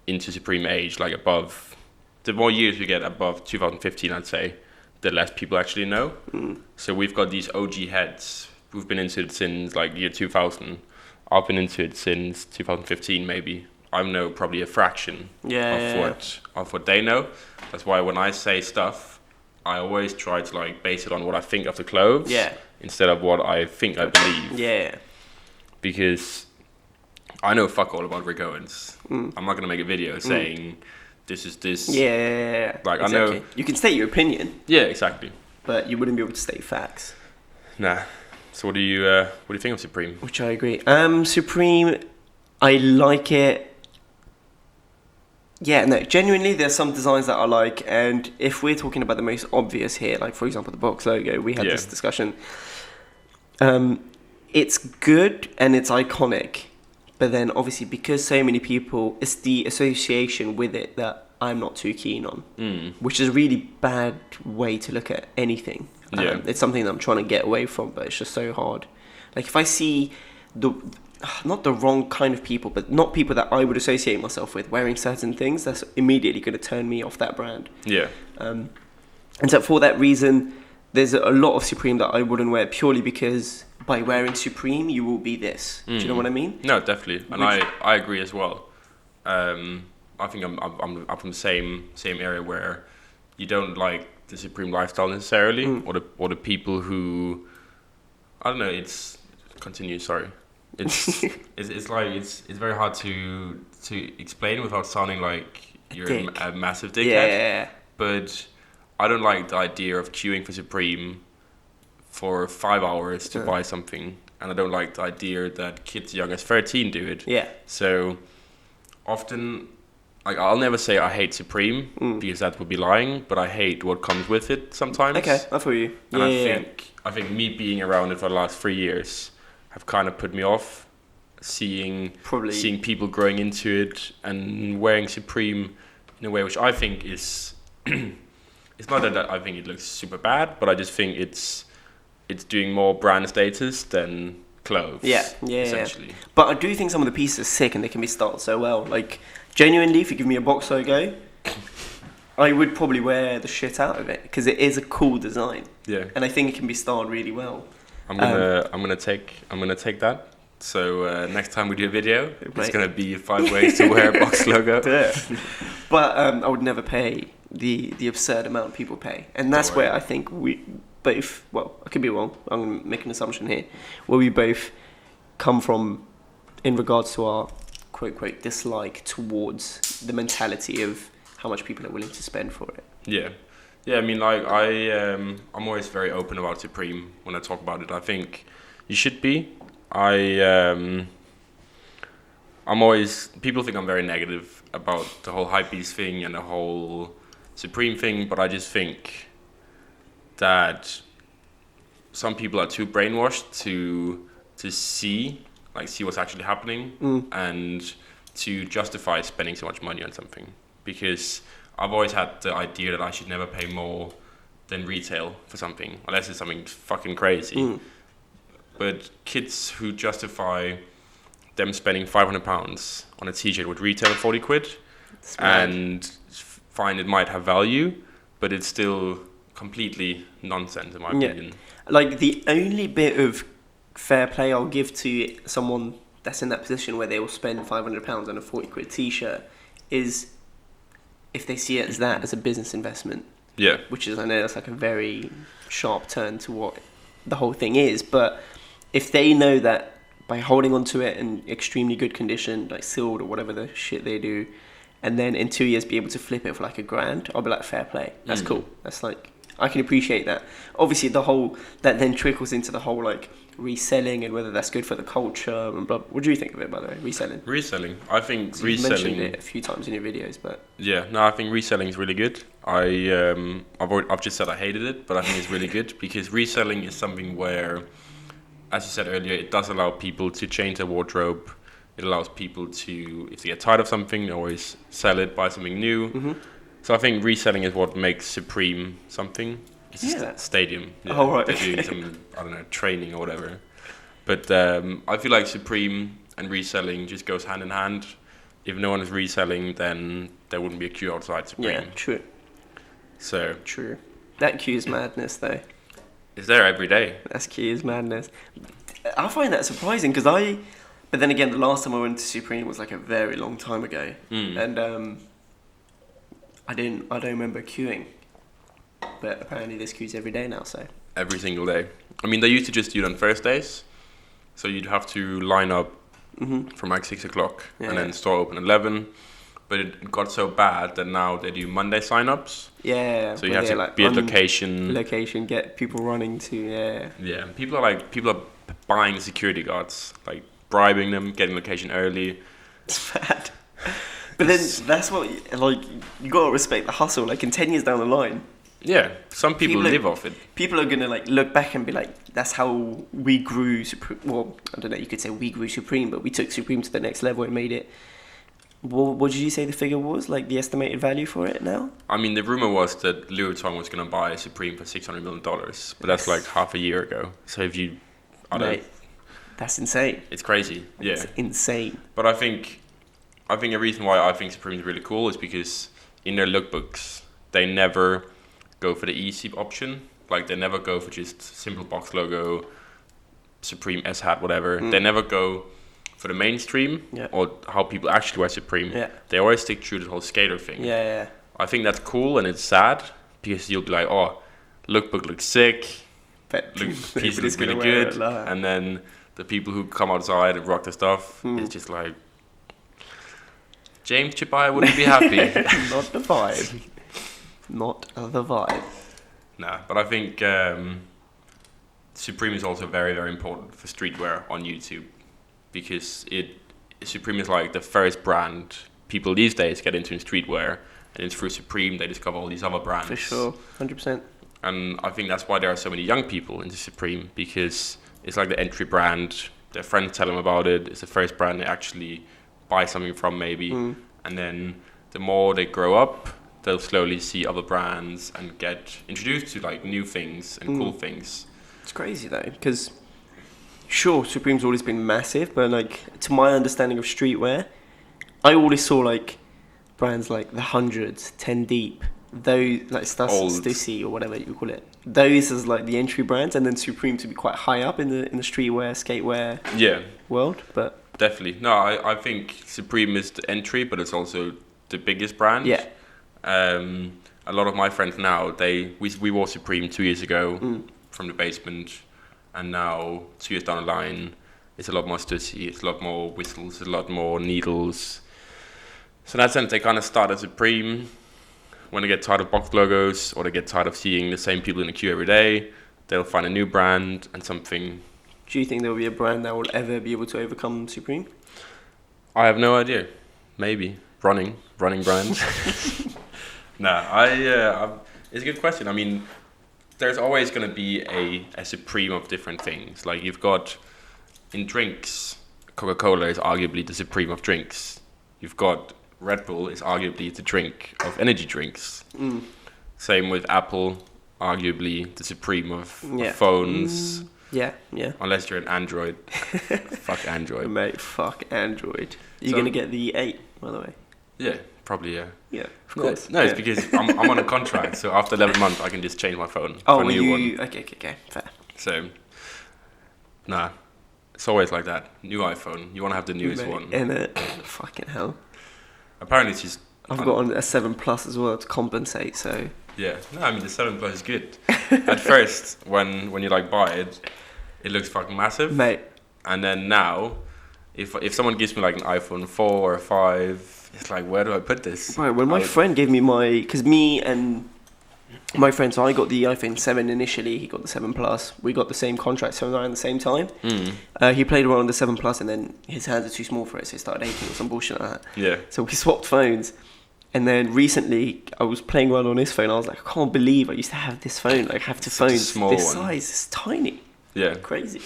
into Supreme age, like the more years we get above 2015, I'd say, the less people actually know. So we've got these OG heads who've been into it since like year 2000. I've been into it since 2015 maybe. I know probably a fraction of what they know. That's why when I say stuff, I always try to like base it on what I think of the clothes instead of what I think I believe. Yeah. Because I know fuck all about Rick Owens. I'm not going to make a video saying this is this. Yeah. Like exactly. I know. You can state your opinion. Yeah, exactly. But you wouldn't be able to state facts. Nah. So what do you think of Supreme? Which I agree. Supreme, I like it. Yeah, no, genuinely, there's some designs that I like, and if we're talking about the most obvious here, like for example the box logo, we had this discussion. It's good and it's iconic, but then obviously because so many people, it's the association with it that I'm not too keen on, which is a really bad way to look at anything. It's something that I'm trying to get away from, but it's just so hard. Like if I see not the wrong kind of people, but not people that I would associate myself with wearing certain things, that's immediately going to turn me off that brand. Yeah. And so for that reason, there's a lot of Supreme that I wouldn't wear purely because by wearing Supreme, you will be this. Do you know what I mean? No, definitely. And I agree as well. I think I'm from the same area where you don't like the Supreme lifestyle necessarily, or the people who, I don't know, sorry. It's very hard to explain without sounding like you're a massive dickhead. Yeah. But I don't like the idea of queuing for Supreme for 5 hours to buy something, and I don't like the idea that kids young as 13 do it. Yeah. So often like I'll never say I hate Supreme because that would be lying, but I hate what comes with it sometimes. Okay, I feel you. And Yeah, I think me being around it for the last 3 years have kind of put me off seeing people growing into it and wearing Supreme in a way which I think is it's not that I think it looks super bad, but I just think it's doing more brand status than clothes. Yeah. Essentially. But I do think some of the pieces are sick and they can be styled so well. Like, genuinely, if you give me a box logo, I would probably wear the shit out of it because it is a cool design. Yeah. And I think it can be styled really well. I'm gonna take that. So next time we do a video, it's gonna be 5 ways to wear a box logo. Yeah. But I would never pay the absurd amount people pay, and that's where I think we both. Well, I could be wrong. I'm gonna make an assumption here, where we both come from in regards to our quote quote dislike towards the mentality of how much people are willing to spend for it. Yeah. I mean, like I'm always very open about Supreme when I talk about it. I think you should be. I'm always, people think I'm very negative about the whole hypebeast thing and the whole Supreme thing, but I just think that some people are too brainwashed to see what's actually happening and to justify spending so much money on something, because I've always had the idea that I should never pay more than retail for something unless it's something fucking crazy. But kids who justify them spending £500 on a t-shirt would retail at 40 quid and find it might have value, but it's still completely nonsense in my opinion. Like, the only bit of fair play I'll give to someone that's in that position where they will spend £500 on a 40 quid t-shirt is if they see it as a business investment. Yeah. Which is, I know that's like a very sharp turn to what the whole thing is, but if they know that by holding onto it in extremely good condition, like sealed or whatever the shit they do, and then in 2 years be able to flip it for like £1,000, I'll be like, fair play. That's cool. That's like, I can appreciate that. Obviously, that then trickles into the whole like reselling and whether that's good for the culture and blah. What do you think of it, by the way? Reselling. I think so reselling. You mentioned it a few times in your videos, but yeah, no, I think reselling is really good. I've just said I hated it, but I think it's really good because reselling is something where, as you said earlier, it does allow people to change their wardrobe. It allows people to, if they get tired of something, they always sell it, buy something new. So I think reselling is what makes Supreme something. It's a stadium. Yeah, oh, right. They're doing some, I don't know, training or whatever. But I feel like Supreme and reselling just goes hand in hand. If no one is reselling, then there wouldn't be a queue outside Supreme. Yeah, true. So true. That queue is madness, though. It's there every day. That's queue is madness. I find that surprising because but then again, the last time I went to Supreme was like a very long time ago, and I don't remember queuing. But apparently there's queues every day now, so. Every single day. I mean, they used to just do it on Thursdays. So you'd have to line up from like 6 o'clock and then store open at 11. But it got so bad that now they do Monday sign-ups. Yeah. So you have to be at location. Location, get people running to, Yeah, people are buying security guards, like bribing them, getting location early. It's bad. But then that's what, like, you gotta respect the hustle. Like, in 10 years down the line. Yeah, some people live off it. People are gonna like look back and be like, "That's how we grew Supreme." Well, I don't know. You could say we grew Supreme, but we took Supreme to the next level and made it. What did you say the figure was? Like the estimated value for it now? I mean, the rumor was that Louis Vuitton was gonna buy Supreme for $600 million, but that's like half a year ago. So if you, that's insane. It's crazy. Yeah, it's insane. But I think a reason why I think Supreme is really cool is because in their lookbooks they never go for the easy option. Like they never go for just simple box logo, Supreme S hat, whatever. They never go for the mainstream or how people actually wear Supreme. Yeah. They always stick to the whole skater thing. Yeah. I think that's cool and it's sad because you'll be like, oh, lookbook looks sick, piece looks really good, and then the people who come outside and rock the stuff is just like, James Chipai wouldn't be happy. Not the vibe. Not the vibe. Nah, but I think Supreme is also very, very important for streetwear on YouTube because Supreme is like the first brand people these days get into streetwear, and it's through Supreme they discover all these other brands. For sure, 100%. And I think that's why there are so many young people into Supreme, because it's like the entry brand. Their friends tell them about it. It's the first brand they actually buy something from, maybe. And then the more they grow up, they'll slowly see other brands and get introduced to like new things and cool things. It's crazy though, because sure, Supreme's always been massive, but like to my understanding of streetwear, I always saw like brands like the Hundreds, 10 Deep, those like Stussy or whatever you call it. Those as like the entry brands, and then Supreme to be quite high up in the streetwear, skatewear world. But definitely, no, I think Supreme is the entry, but it's also the biggest brand. Yeah. A lot of my friends now, we wore Supreme 2 years ago from the basement, and now 2 years down the line, it's a lot more Stussy, it's a lot more whistles, a lot more needles. So in that sense, they kind of start at Supreme. When they get tired of box logos, or they get tired of seeing the same people in the queue every day, they'll find a new brand and something. Do you think there will be a brand that will ever be able to overcome Supreme? I have no idea. Maybe running brands. It's a good question. I mean, there's always going to be a Supreme of different things. Like you've got in drinks, Coca-Cola is arguably the Supreme of drinks. You've got Red Bull is arguably the drink of energy drinks. Same with Apple, arguably the Supreme of phones. Yeah. Unless you're an Android. Fuck Android. Mate, fuck Android. You're going to get the 8, by the way. Yeah, probably, yeah. Yeah, of course. No, it's because I'm on a contract, so after 11 months I can just change my phone for a new one. Okay, fair. So, it's always like that. New iPhone, you want to have the newest one. Fucking hell. Apparently it's just... I've got a 7 Plus as well to compensate, so... Yeah, no, I mean the 7 Plus is good. At first, when you like buy it, it looks fucking massive. Mate. And then now, if someone gives me like an iPhone 4 or 5, it's like, where do I put this? Right, when my friend gave me because me and my friend, so I got the iPhone 7 initially, he got the 7 Plus. We got the same contract, so around the same time. He played around on the 7 Plus, and then his hands are too small for it, so he started aching or some bullshit like that. Yeah. So we swapped phones. And then recently, I was playing around on his phone. I was like, I can't believe I used to have this phone. Like, I have phones this size. It's tiny. Yeah. Crazy.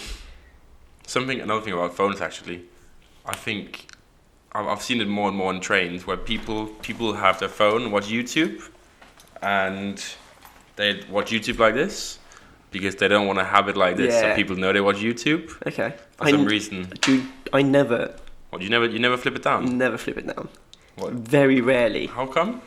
Another thing about phones, actually, I think I've seen it more and more on trains where people have their phone, watch YouTube, and they watch YouTube like this because they don't want to have it like this, so people know they watch YouTube. Okay. For some reason. Dude, I never... What, you never flip it down? Never flip it down. What? Very rarely. How come?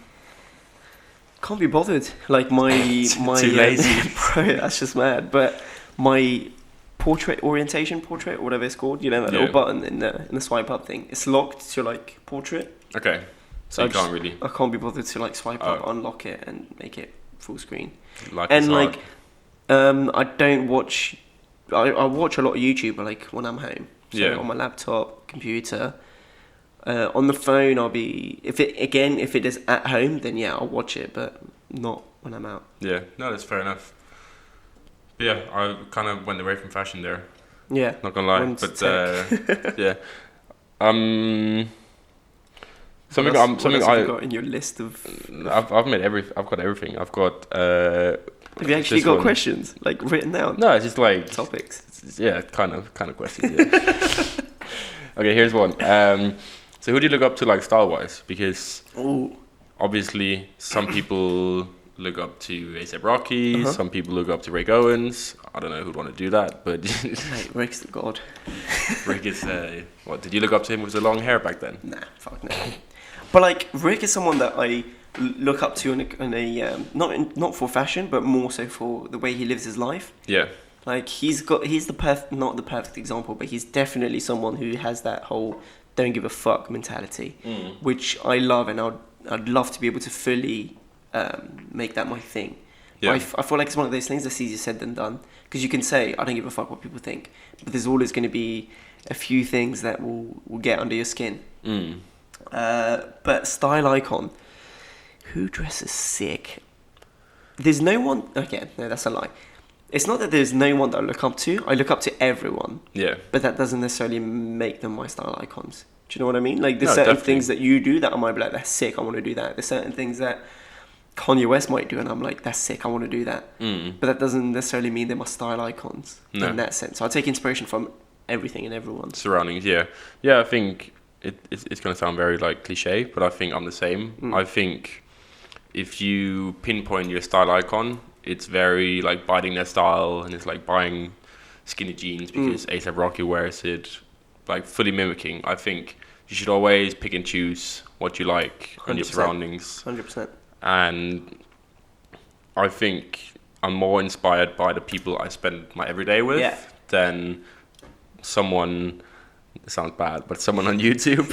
Can't be bothered. Like my too lazy. Bro, that's just mad. But my portrait, or whatever it's called, you know, that little button in the swipe up thing, it's locked to like portrait. Okay. So you can't really. I can't be bothered to like swipe up, unlock it, and make it full screen. I don't watch. I watch a lot of YouTube, like when I'm home. So on my laptop, computer. On the phone, I'll be if it is at home, then I'll watch it, but not when I'm out. Yeah, no, that's fair enough. But yeah, I kind of went away from fashion there. Yeah, not gonna lie, but yeah. Something I got in your list of. I've made I've got everything. I've got. Have you actually got questions like written down? No, it's just like topics. Kind of questions. Yeah. Okay, here's one. So who do you look up to, like, style-wise? Because obviously some people look up to A$AP Rocky, some people look up to Rick Owens. I don't know who'd want to do that, but... Mate, Rick's the god. Rick is... what, did you look up to him with the long hair back then? Nah, fuck no. But, like, Rick is someone that I look up to in a not for fashion, but more so for the way he lives his life. Yeah. Like, he's not the perfect example, but he's definitely someone who has that whole don't give a fuck mentality, which I love, and I'd love to be able to fully make that my thing. Yeah. But I feel like it's one of those things that's easier said than done, because you can say, I don't give a fuck what people think, but there's always going to be a few things that will get under your skin. But style icon, who dresses sick? There's no one... Okay, no, that's a lie. It's not that there's no one that I look up to. I look up to everyone. Yeah. But that doesn't necessarily make them my style icons. Do you know what I mean? Like, there's No, certain definitely. things that you do that I might be like, that's sick, I want to do that. There's certain things that Kanye West might do, and I'm like, that's sick, I want to do that. But that doesn't necessarily mean they're my style icons in that sense. So I take inspiration from everything and everyone. Surroundings, yeah. Yeah, I think it's going to sound very, like, cliche, but I think I'm the same. I think if you pinpoint your style icon, it's very, like, biting their style, and it's like buying skinny jeans because A$AP Rocky wears it, like, fully mimicking. I think you should always pick and choose what you like and your surroundings. 100%. And I think I'm more inspired by the people I spend my everyday with than someone, it sounds bad, but someone on YouTube.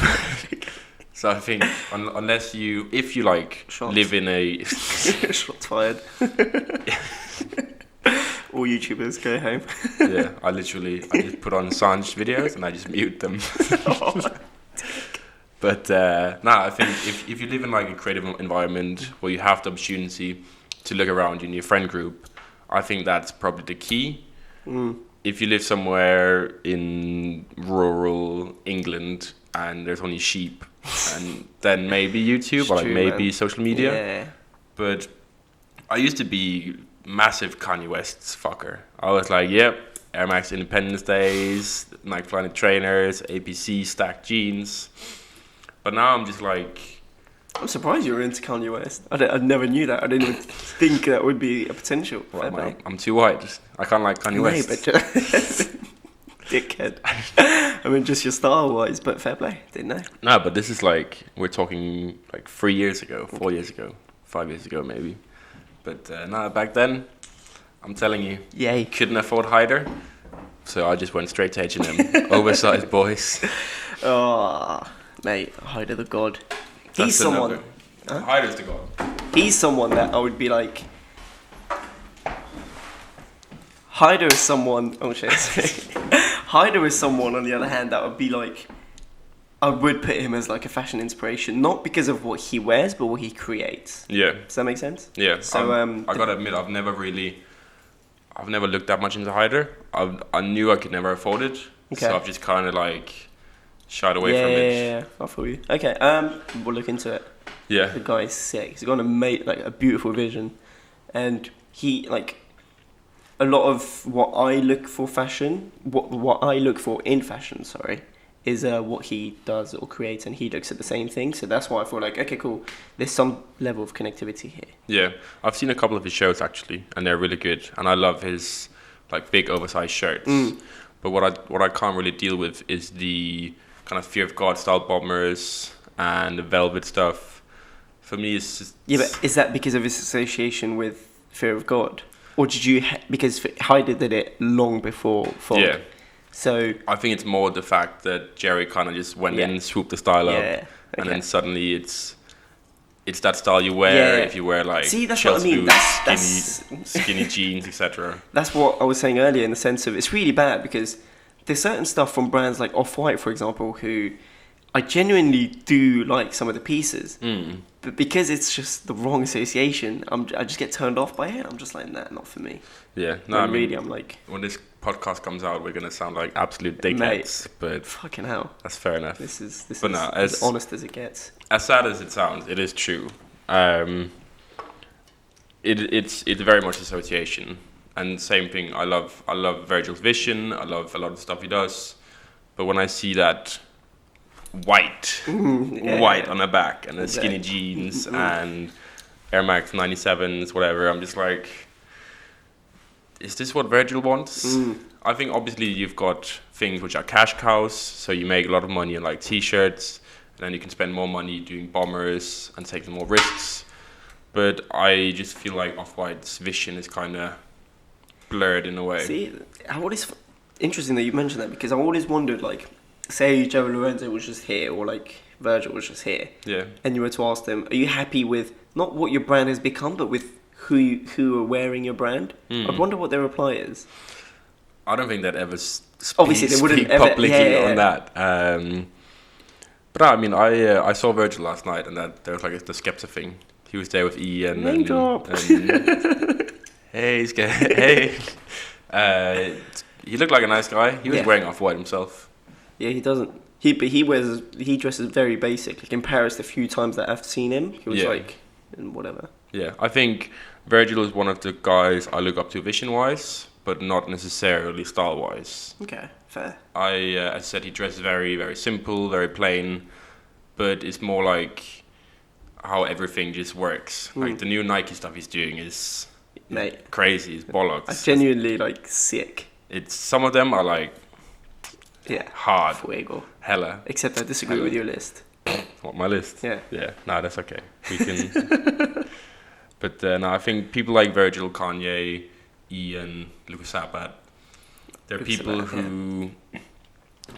So I think if you like Shots. live in a... Shots fired. All YouTubers go home. Yeah, I just put on Sanj videos and I just mute them. But I think if you live in like a creative environment where you have the opportunity to look around in your friend group, I think that's probably the key. If you live somewhere in rural England and there's only sheep, and then maybe YouTube or like maybe social media. Yeah. But I used to be massive Kanye West's fucker. I was like, yep, Air Max Independence Days, Nike Planet Trainers, APC stacked jeans. But now I'm just like... I'm surprised you were into Kanye West. I never knew that. I didn't even think that would be a potential. Well, I'm too white. I can't like Kanye West. Dickhead. I mean, just your style-wise, but fair play. Didn't know. No, but this is like... We're talking like 3 years ago, 4 years ago, 5 years ago maybe. But back then, I'm telling you, Yay. Couldn't afford Hyder. So I just went straight to H&M. Oversized boys. Oh, mate, Hyder the God. He's someone. Huh? Hyder's the God. He's someone that I would be like. Hyder is someone. Oh shit. Hyder is someone, on the other hand, that would be like. I would put him as like a fashion inspiration, not because of what he wears, but what he creates. Yeah. Does that make sense? Yeah. So I gotta admit, I've never looked that much into Hyder. I knew I could never afford it, so I've just kind of like shied away from it. Yeah, I feel you. Okay, we'll look into it. Yeah. The guy's sick. He's got a beautiful vision, and he like a lot of what I look for fashion. What I look for in fashion, sorry, is what he does or creates, and he looks at the same thing. So that's why I feel like, okay, cool. There's some level of connectivity here. Yeah, I've seen a couple of his shows actually, and they're really good. And I love his like big oversized shirts. But what I can't really deal with is the kind of Fear of God style bombers and the velvet stuff. For me, it's just... Yeah, but is that because of his association with Fear of God, or did you because Hyder did it long before Fog? Yeah. So I think it's more the fact that Jerry kind of just went in, swooped the style up, and then suddenly it's that style you wear if you wear like that's Chelsea what I mean. boots, skinny jeans, etc. That's what I was saying earlier, in the sense of it's really bad because there's certain stuff from brands like Off-White, for example, who I genuinely do like some of the pieces, but because it's just the wrong association, I just get turned off by it. I'm just like, nah, not for me. Yeah, no, really, I'm like, when this podcast comes out, we're gonna sound like absolute dickheads, but fucking hell, that's fair enough. This is as honest as it gets. As sad as it sounds, it is true. It's very much association, and same thing. I love Virgil's vision. I love a lot of the stuff he does, but when I see that white on the back and the skinny jeans and Air Max 97s, whatever, I'm just like, is this what Virgil wants? I think obviously you've got things which are cash cows, so you make a lot of money on like t-shirts, and then you can spend more money doing bombers and taking more risks. But I just feel like Off-White's vision is kind of blurred in a way. See, interesting that you mentioned that, because I always wondered, like, say Joe Lorenzo was just here, or like Virgil was just here, and you were to ask them, are you happy with not what your brand has become, but with who are wearing your brand? I wonder what their reply is. I don't think they'd ever obviously they wouldn't speak publicly on that. But I mean, I saw Virgil last night, and that there was like the Skepta thing. He was there with Ian. Name drop. Hey, hey. He looked like a nice guy. He was wearing Off-White himself. Yeah, he doesn't. He dresses very basic. Like in Paris, the few times that I've seen him, he was like, in whatever. Yeah, I think Virgil is one of the guys I look up to vision-wise, but not necessarily style-wise. Okay, fair. I said he dresses very, very simple, very plain, but it's more like how everything just works. Like the new Nike stuff he's doing is crazy. It's bollocks. It's genuinely like sick. It's some of them are like hard. Fuego. Hella. Except I disagree with your list. What, my list? Yeah. Yeah. No, that's okay. We can. But no, I think people like Virgil, Kanye, Ian, Lucas Sabat, they're people who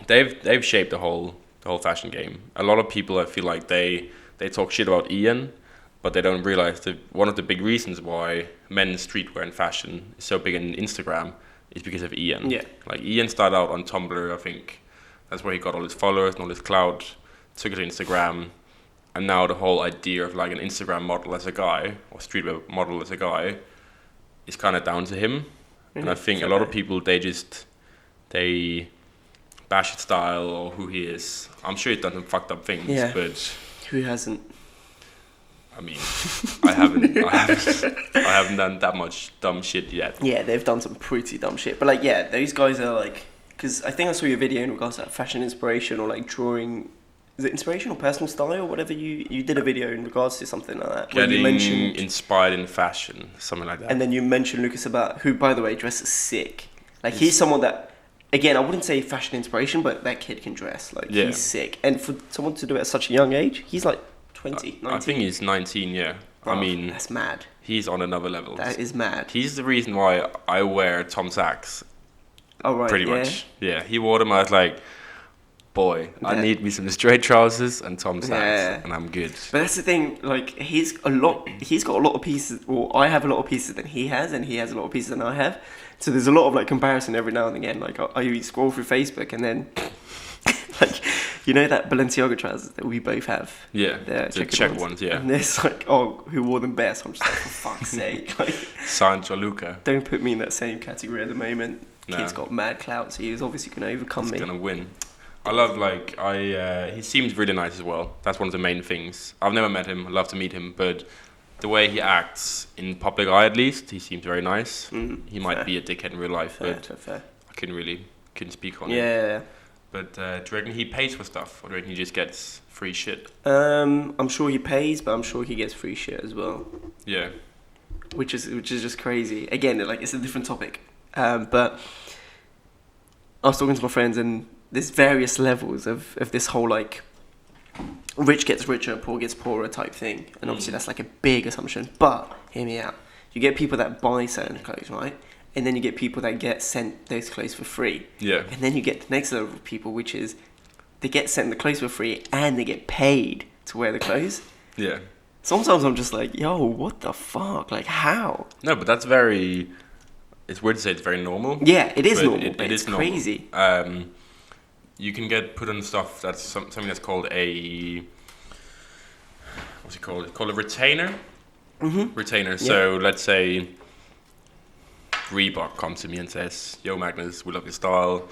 they've shaped the whole fashion game. A lot of people, I feel like they talk shit about Ian, but they don't realize that one of the big reasons why men's streetwear and fashion is so big on Instagram is because of Ian. Yeah. Like Ian started out on Tumblr, I think. That's where he got all his followers and all his clout. Took it to Instagram, and now the whole idea of like an Instagram model as a guy or streetwear model as a guy is kind of down to him. And I think a lot of people they bash his style or who he is. I'm sure he's done some fucked up things, but who hasn't? I mean, I haven't done that much dumb shit yet. Yeah, they've done some pretty dumb shit, but like, yeah, those guys are like, because I think I saw your video in regards to like fashion inspiration or like drawing. Is it inspiration or personal style or whatever? You did a video in regards to something like that. Getting you mentioned, inspired in fashion, something like that. And then you mentioned Lucas Sabat, who, by the way, dresses sick. Like, he's someone that, again, I wouldn't say fashion inspiration, but that kid can dress. Like, he's sick. And for someone to do it at such a young age, he's like 20, 19. I think he's 19, yeah. Bro, I mean... That's mad. He's on another level. That is mad. He's the reason why I wear Tom Sachs. Oh, right, pretty much. Yeah, he wore them, I was like... Boy, I need me some straight trousers and Tom Sachs, and I'm good. But that's the thing, like, he's got a lot of pieces, or I have a lot of pieces than he has, and he has a lot of pieces than I have. So there's a lot of, like, comparison every now and again. Like, I scroll through Facebook, and then, like, you know that Balenciaga trousers that we both have? Yeah, the check ones, yeah. And it's like, oh, who wore them best? I'm just like, for fuck's sake. Like, Sancho Luca. Don't put me in that same category at the moment. Kid's got mad clout, so he's obviously going to overcome me. He's going to win. I love, like, he seems really nice as well. That's one of the main things. I've never met him. I'd love to meet him, but the way he acts, in public eye at least, he seems very nice. He might be a dickhead in real life, but I couldn't speak on it. Yeah. But do you reckon he pays for stuff, or do you reckon he just gets free shit? I'm sure he pays, but I'm sure he gets free shit as well. Yeah. Which is just crazy. Again, like, it's a different topic. But I was talking to my friends, and there's various levels of this whole, like, rich gets richer, poor gets poorer type thing. And obviously that's like a big assumption. But, hear me out. You get people that buy certain clothes, right? And then you get people that get sent those clothes for free. Yeah. And then you get the next level of people, which is they get sent the clothes for free and they get paid to wear the clothes. Yeah. Sometimes I'm just like, yo, what the fuck? Like, how? No, but that's very... It's weird to say it's very normal. Yeah, it is normal. It is crazy. Normal. You can get put on stuff that's something that's called a... What's it called? It's called a retainer. Mm-hmm. Retainer. Yeah. So let's say Reebok comes to me and says, yo, Magnus, we love your style.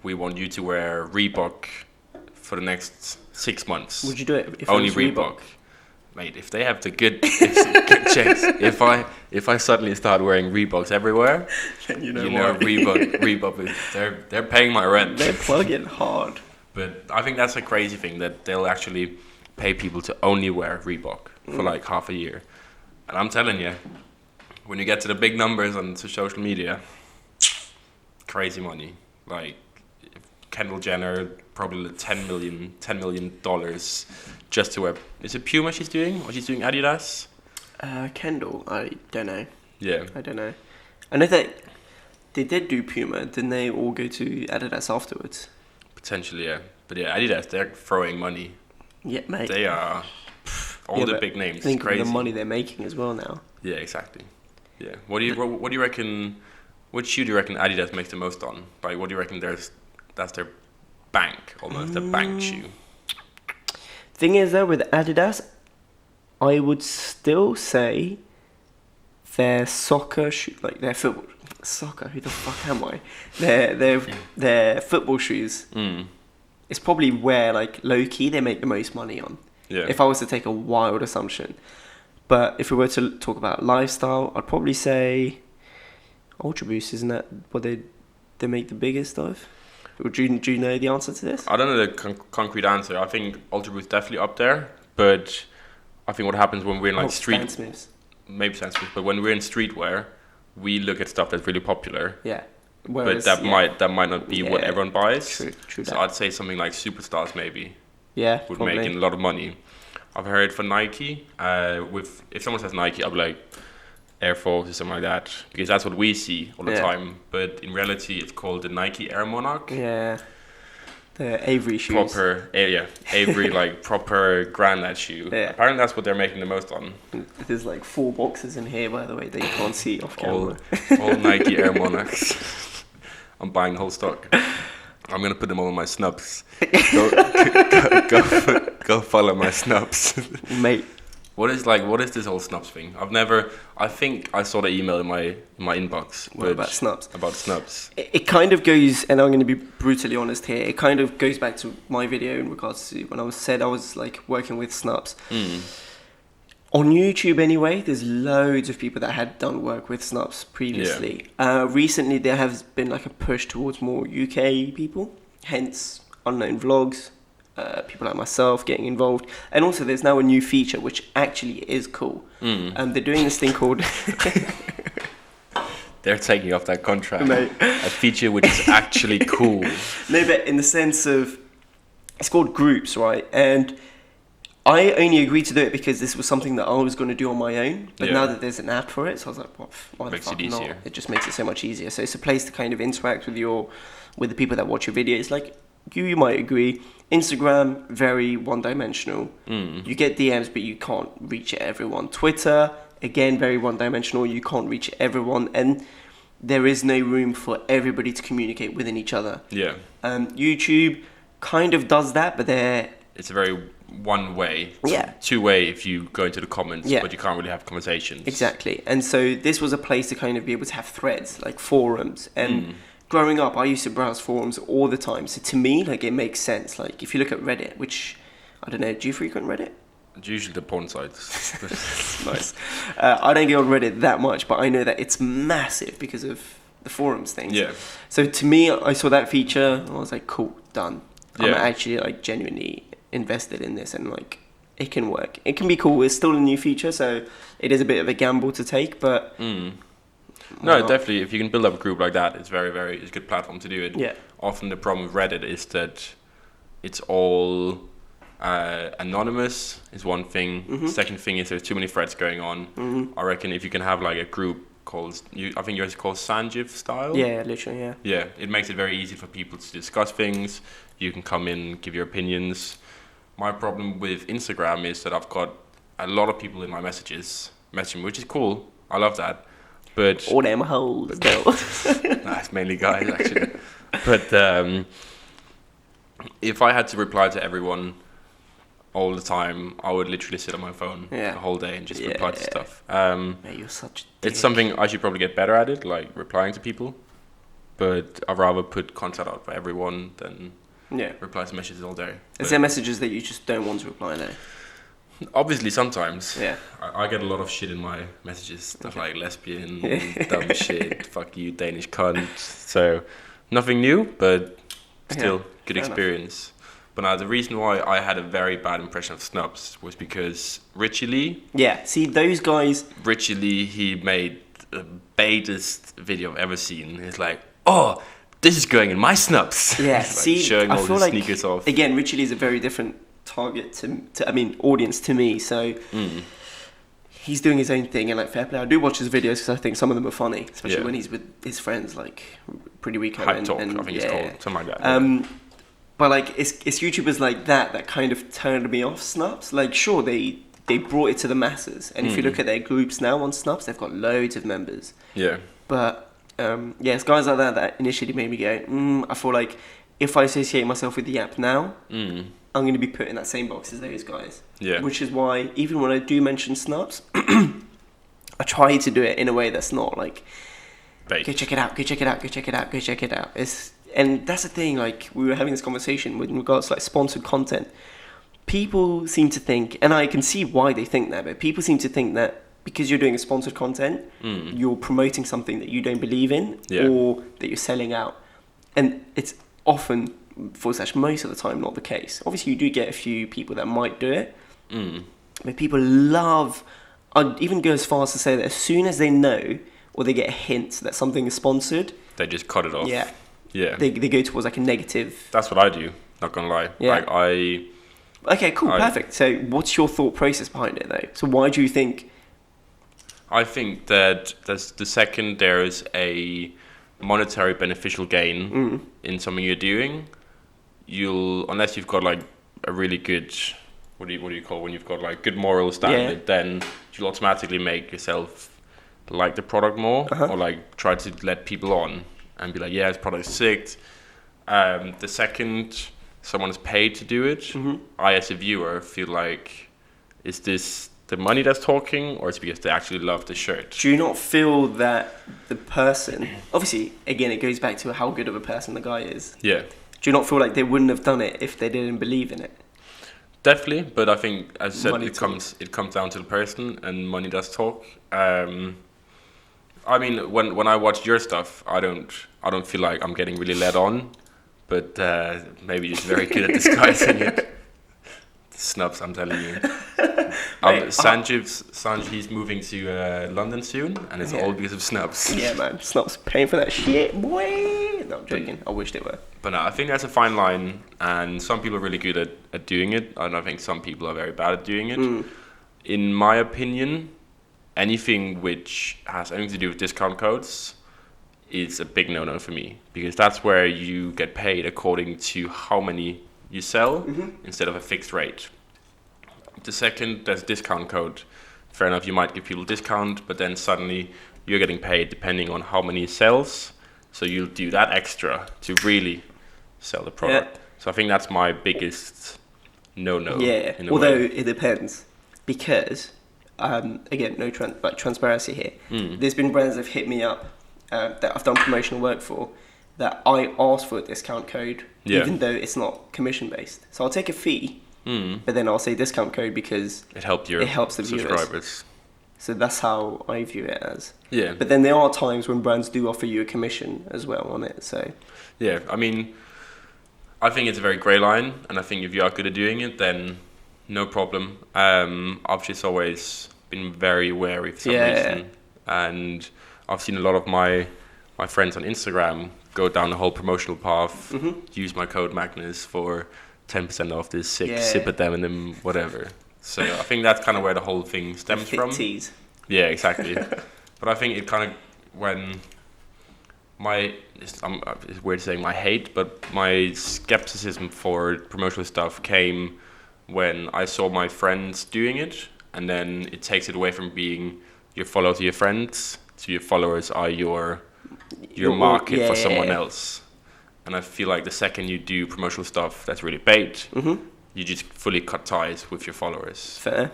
We want you to wear Reebok for the next 6 months. Would you do it if only it was Reebok? Mate, if they have the good checks, if I suddenly start wearing Reeboks everywhere, then you know Reebok, they're paying my rent. They're plugging hard. But I think that's a crazy thing that they'll actually pay people to only wear Reebok for like half a year. And I'm telling you, when you get to the big numbers on social media, crazy money. Like Kendall Jenner, probably $10 million just to wear. Is it Puma she's doing? Or she's doing Adidas? Kendall, I don't know. Yeah. I don't know. I know that they did do Puma. Didn't they all go to Adidas afterwards? Potentially, yeah. But yeah, Adidas, they're throwing money. Yeah, mate. They are all the big names. Think crazy. of the money they're making as well now. Yeah, exactly. Yeah. What do you reckon? Which shoe do you reckon Adidas makes the most on? Like, what do you reckon? That's their bank, almost their bank shoe. Thing is, though, with Adidas, I would still say their soccer shoe, like their football soccer. Who the fuck am I? Their football shoes it's probably where like low key they make the most money on. Yeah. If I was to take a wild assumption, but if we were to talk about lifestyle, I'd probably say Ultra Boost. Isn't that what they make the biggest of? Do you know the answer to this? I don't know the concrete answer. I think Ultra Boost definitely up there, but I think what happens when we're in like street, maybe Stan Smiths, but when we're in streetwear, we look at stuff that's really popular. Yeah. Whereas, but that might not be what everyone buys. True. So I'd say something like Superstars maybe. Yeah, would probably. make a lot of money. I've heard for Nike, if someone says Nike, I'll be like Air Force or something like that, because that's what we see all the time. But in reality, it's called the Nike Air Monarch. Yeah, the Avery shoes. Proper, Avery like proper granddad shoe. Yeah. Apparently, that's what they're making the most on. There's like 4 boxes in here, by the way, that you can't see off camera. All Nike Air Monarchs. I'm buying the whole stock. I'm gonna put them all in my snubs. Go follow my snubs, mate. What is this whole snubs thing? I think I saw the email in my inbox. What about snubs? About snubs. It kind of goes, and I'm going to be brutally honest here. It kind of goes back to my video in regards to when I was like working with snubs. On YouTube anyway, there's loads of people that had done work with snubs previously. Yeah. Recently, there has been like a push towards more UK people, hence unknown vlogs, people like myself getting involved. And also, there's now a new feature, which actually is cool. They're doing this thing called... They're taking off that contract. No. A feature which is actually cool. No, but in the sense of... It's called groups, right? And... I only agreed to do it because this was something that I was going to do on my own. But now that there's an app for it, so I was like, why the fuck not? It just makes it so much easier. So it's a place to kind of interact with the people that watch your videos. Like, you might agree, Instagram, very one-dimensional. You get DMs, but you can't reach everyone. Twitter, again, very one-dimensional. You can't reach everyone. And there is no room for everybody to communicate within each other. Yeah. YouTube kind of does that, but it's a very one way, two way if you go into the comments, but you can't really have conversations. Exactly. And so this was a place to kind of be able to have threads, like forums. And growing up, I used to browse forums all the time. So to me, like, it makes sense. Like, if you look at Reddit, which, I don't know, do you frequent Reddit? It's usually the porn sites. Nice. I don't get on Reddit that much, but I know that it's massive because of the forums things. Yeah. So to me, I saw that feature, and I was like, cool, done. I'm actually, like, genuinely invested in this, and like it can work. It can be cool. It's still a new feature, so it is a bit of a gamble to take, but no, definitely if you can build up a group like that, it's it's a good platform to do it. Yeah. Often the problem with Reddit is that it's all anonymous is one thing. Second thing is there's too many threads going on. I reckon if you can have like a group called, I think yours is called Sangiev style. Yeah, literally, yeah, it makes it very easy for people to discuss things. You can come in, give your opinions. My problem with Instagram is that I've got a lot of people in my messaging, which is cool. I love that. But all them hoes, though. Nah, it's mainly guys, actually. But if I had to reply to everyone all the time, I would literally sit on my phone the whole day and just reply to stuff. You're such a dick. It's something I should probably get better at it, like replying to people. But I'd rather put content out for everyone than... reply to messages all day. Is there messages that you just don't want to reply to? Obviously, sometimes. Yeah. I get a lot of shit in my messages. Stuff like lesbian, dumb shit, fuck you, Danish cunt. So, nothing new, but still good experience. But now, the reason why I had a very bad impression of snubs was because Richie Lee... Yeah, see, those guys... Richie Lee, he made the baitest video I've ever seen. He's like, oh... this is going in my snubs. Yeah, like see, showing all I feel the sneakers like, off. Again, Richie Lee is a very different target audience to me. So he's doing his own thing, and like fair play. I do watch his videos because I think some of them are funny, especially when he's with his friends, like Pretty Rico Hype Talk, I think it's called something like that. But like it's YouTubers like that kind of turned me off snubs. Like sure, they brought it to the masses, and if you look at their groups now on snubs, they've got loads of members. Yeah, but. It's guys like that initially made me go, I feel like if I associate myself with the app now, I'm going to be put in that same box as those guys. Yeah. Which is why, even when I do mention snubs, I try to do it in a way that's not like, go check it out, go check it out, go check it out, go check it out. And that's the thing, like, we were having this conversation with regards to, like, sponsored content. People seem to think, and I can see why they think that, but people seem to think that because you're doing a sponsored content, you're promoting something that you don't believe in, or that you're selling out. And it's often, most of the time, not the case. Obviously, you do get a few people that might do it, but people love, I'd even go as far as to say that as soon as they know, or they get a hint that something is sponsored, they just cut it off. Yeah. Yeah. They go towards like a negative. That's what I do, not gonna lie. Yeah. Like Okay, cool, perfect. So what's your thought process behind it though? So why do you think... I think that the second there is a monetary beneficial gain in something you're doing, unless you've got like a really good, what do you call when you've got like good moral standard, then you'll automatically make yourself like the product more, or like try to let people on and be like, yeah, this product's sick. The second someone is paid to do it, I as a viewer feel like, is this the money that's talking, or is it because they actually love the shirt? Do you not feel that the person, obviously, again, it goes back to how good of a person the guy is. Yeah. Do you not feel like they wouldn't have done it if they didn't believe in it? Definitely, but I think, as I said, Money it comes down to the person, and money does talk. I mean, when I watch your stuff, I don't feel like I'm getting really led on, but maybe you're very good at disguising it. Snubs, I'm telling you. Sangiev, he's moving to London soon, and it's all because of snubs. Yeah, man, snubs paying for that shit, boy. No, I'm joking. I wish they were. But no, I think that's a fine line, and some people are really good at doing it, and I think some people are very bad at doing it. In my opinion, anything which has anything to do with discount codes is a big no-no for me, because that's where you get paid according to how many you sell instead of a fixed rate. The second there's a discount code, fair enough, you might give people a discount, but then suddenly you're getting paid depending on how many sells, so you'll do that extra to really sell the product. Yeah. So I think that's my biggest no-no. Yeah, although it depends, because again, no transparency here. There's been brands that have hit me up that I've done promotional work for, that I asked for a discount code, even though it's not commission based. So I'll take a fee, but then I'll say discount code because it helps the subscribers. Viewers. So that's how I view it as. Yeah. But then there are times when brands do offer you a commission as well on it. So. Yeah, I mean, I think it's a very grey line, and I think if you are good at doing it, then no problem. I've just always been very wary for some reason, and I've seen a lot of my friends on Instagram go down the whole promotional path, use my code Magnus for 10% off this sip at them and then whatever. So I think that's kind of where the whole thing stems from. Tease. Yeah, exactly. But I think it kind of, when it's weird saying my hate, but my skepticism for promotional stuff came when I saw my friends doing it, and then it takes it away from being your follow to your friends to your followers are your market for someone else. And I feel like the second you do promotional stuff that's really bait, you just fully cut ties with your followers. Fair.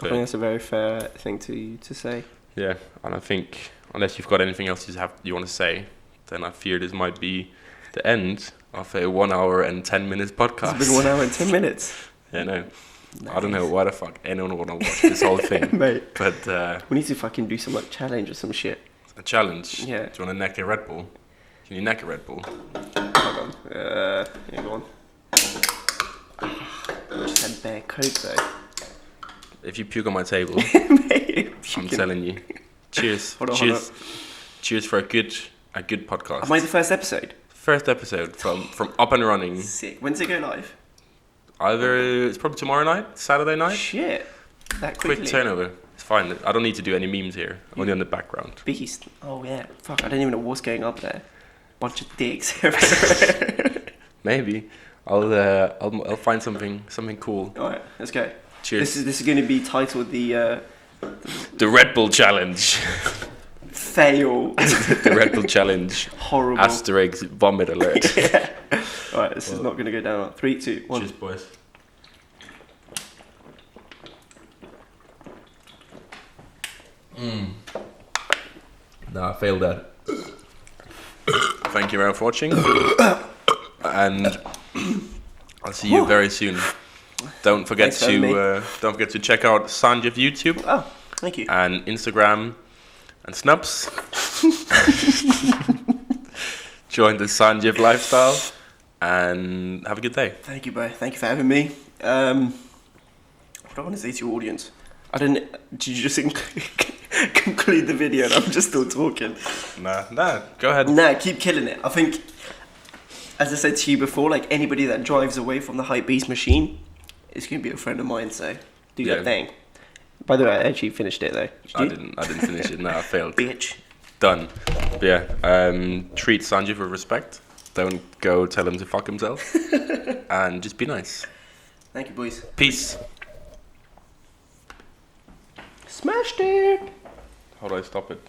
I think that's a very fair thing to say. Yeah, and I think unless you've got anything else you want to say, then I fear this might be the end of a 1 hour and 10 minutes podcast. It's been 1 hour and 10 minutes. Yeah, no. Nice. I don't know why the fuck anyone would want to watch this whole thing. Mate. But we need to fucking do some like challenge or some shit. A challenge? Yeah. Do you want to neck a Red Bull? Can you neck a Red Bull? Hold on. Yeah, go on. I just had bare coke though. If you puke on my table, Mate, I'm telling you. Cheers. Hold on. Cheers for a good podcast. Am I the first episode? First episode from up and running. Sick. When's it go live? It's probably tomorrow night, Saturday night. Shit. That quickly. Quick turnover. It's fine. I don't need to do any memes here. I'm only on the background. Beast. Oh yeah. Fuck. I don't even know what's going up there. Bunch of dicks. Maybe. I'll find something cool. All right. Let's go. Cheers. This is going to be titled the Red Bull Challenge. Fail. The Red Bull Challenge. Horrible. Asterix vomit alert. Yeah. All right. This is not going to go down. 3, 2, 1. Cheers, boys. No, I failed that. Thank you very much for watching. and I'll see you very soon. Don't forget to check out Sangiev YouTube. Oh, thank you. And Instagram and Snaps. Join the Sangiev lifestyle and have a good day. Thank you, bro. Thank you for having me. What do I want to say to your audience? Did you just conclude the video and I'm just still talking? Nah, go ahead. Nah, keep killing it. I think, as I said to you before, like anybody that drives away from the Hypebeast machine is going to be a friend of mine, so do your thing. By the way, I actually finished it though. I didn't finish it. No, I failed. Bitch. Done. But yeah, treat Sangiev with respect. Don't go tell him to fuck himself. And just be nice. Thank you, boys. Peace. Smashed it. How do I stop it?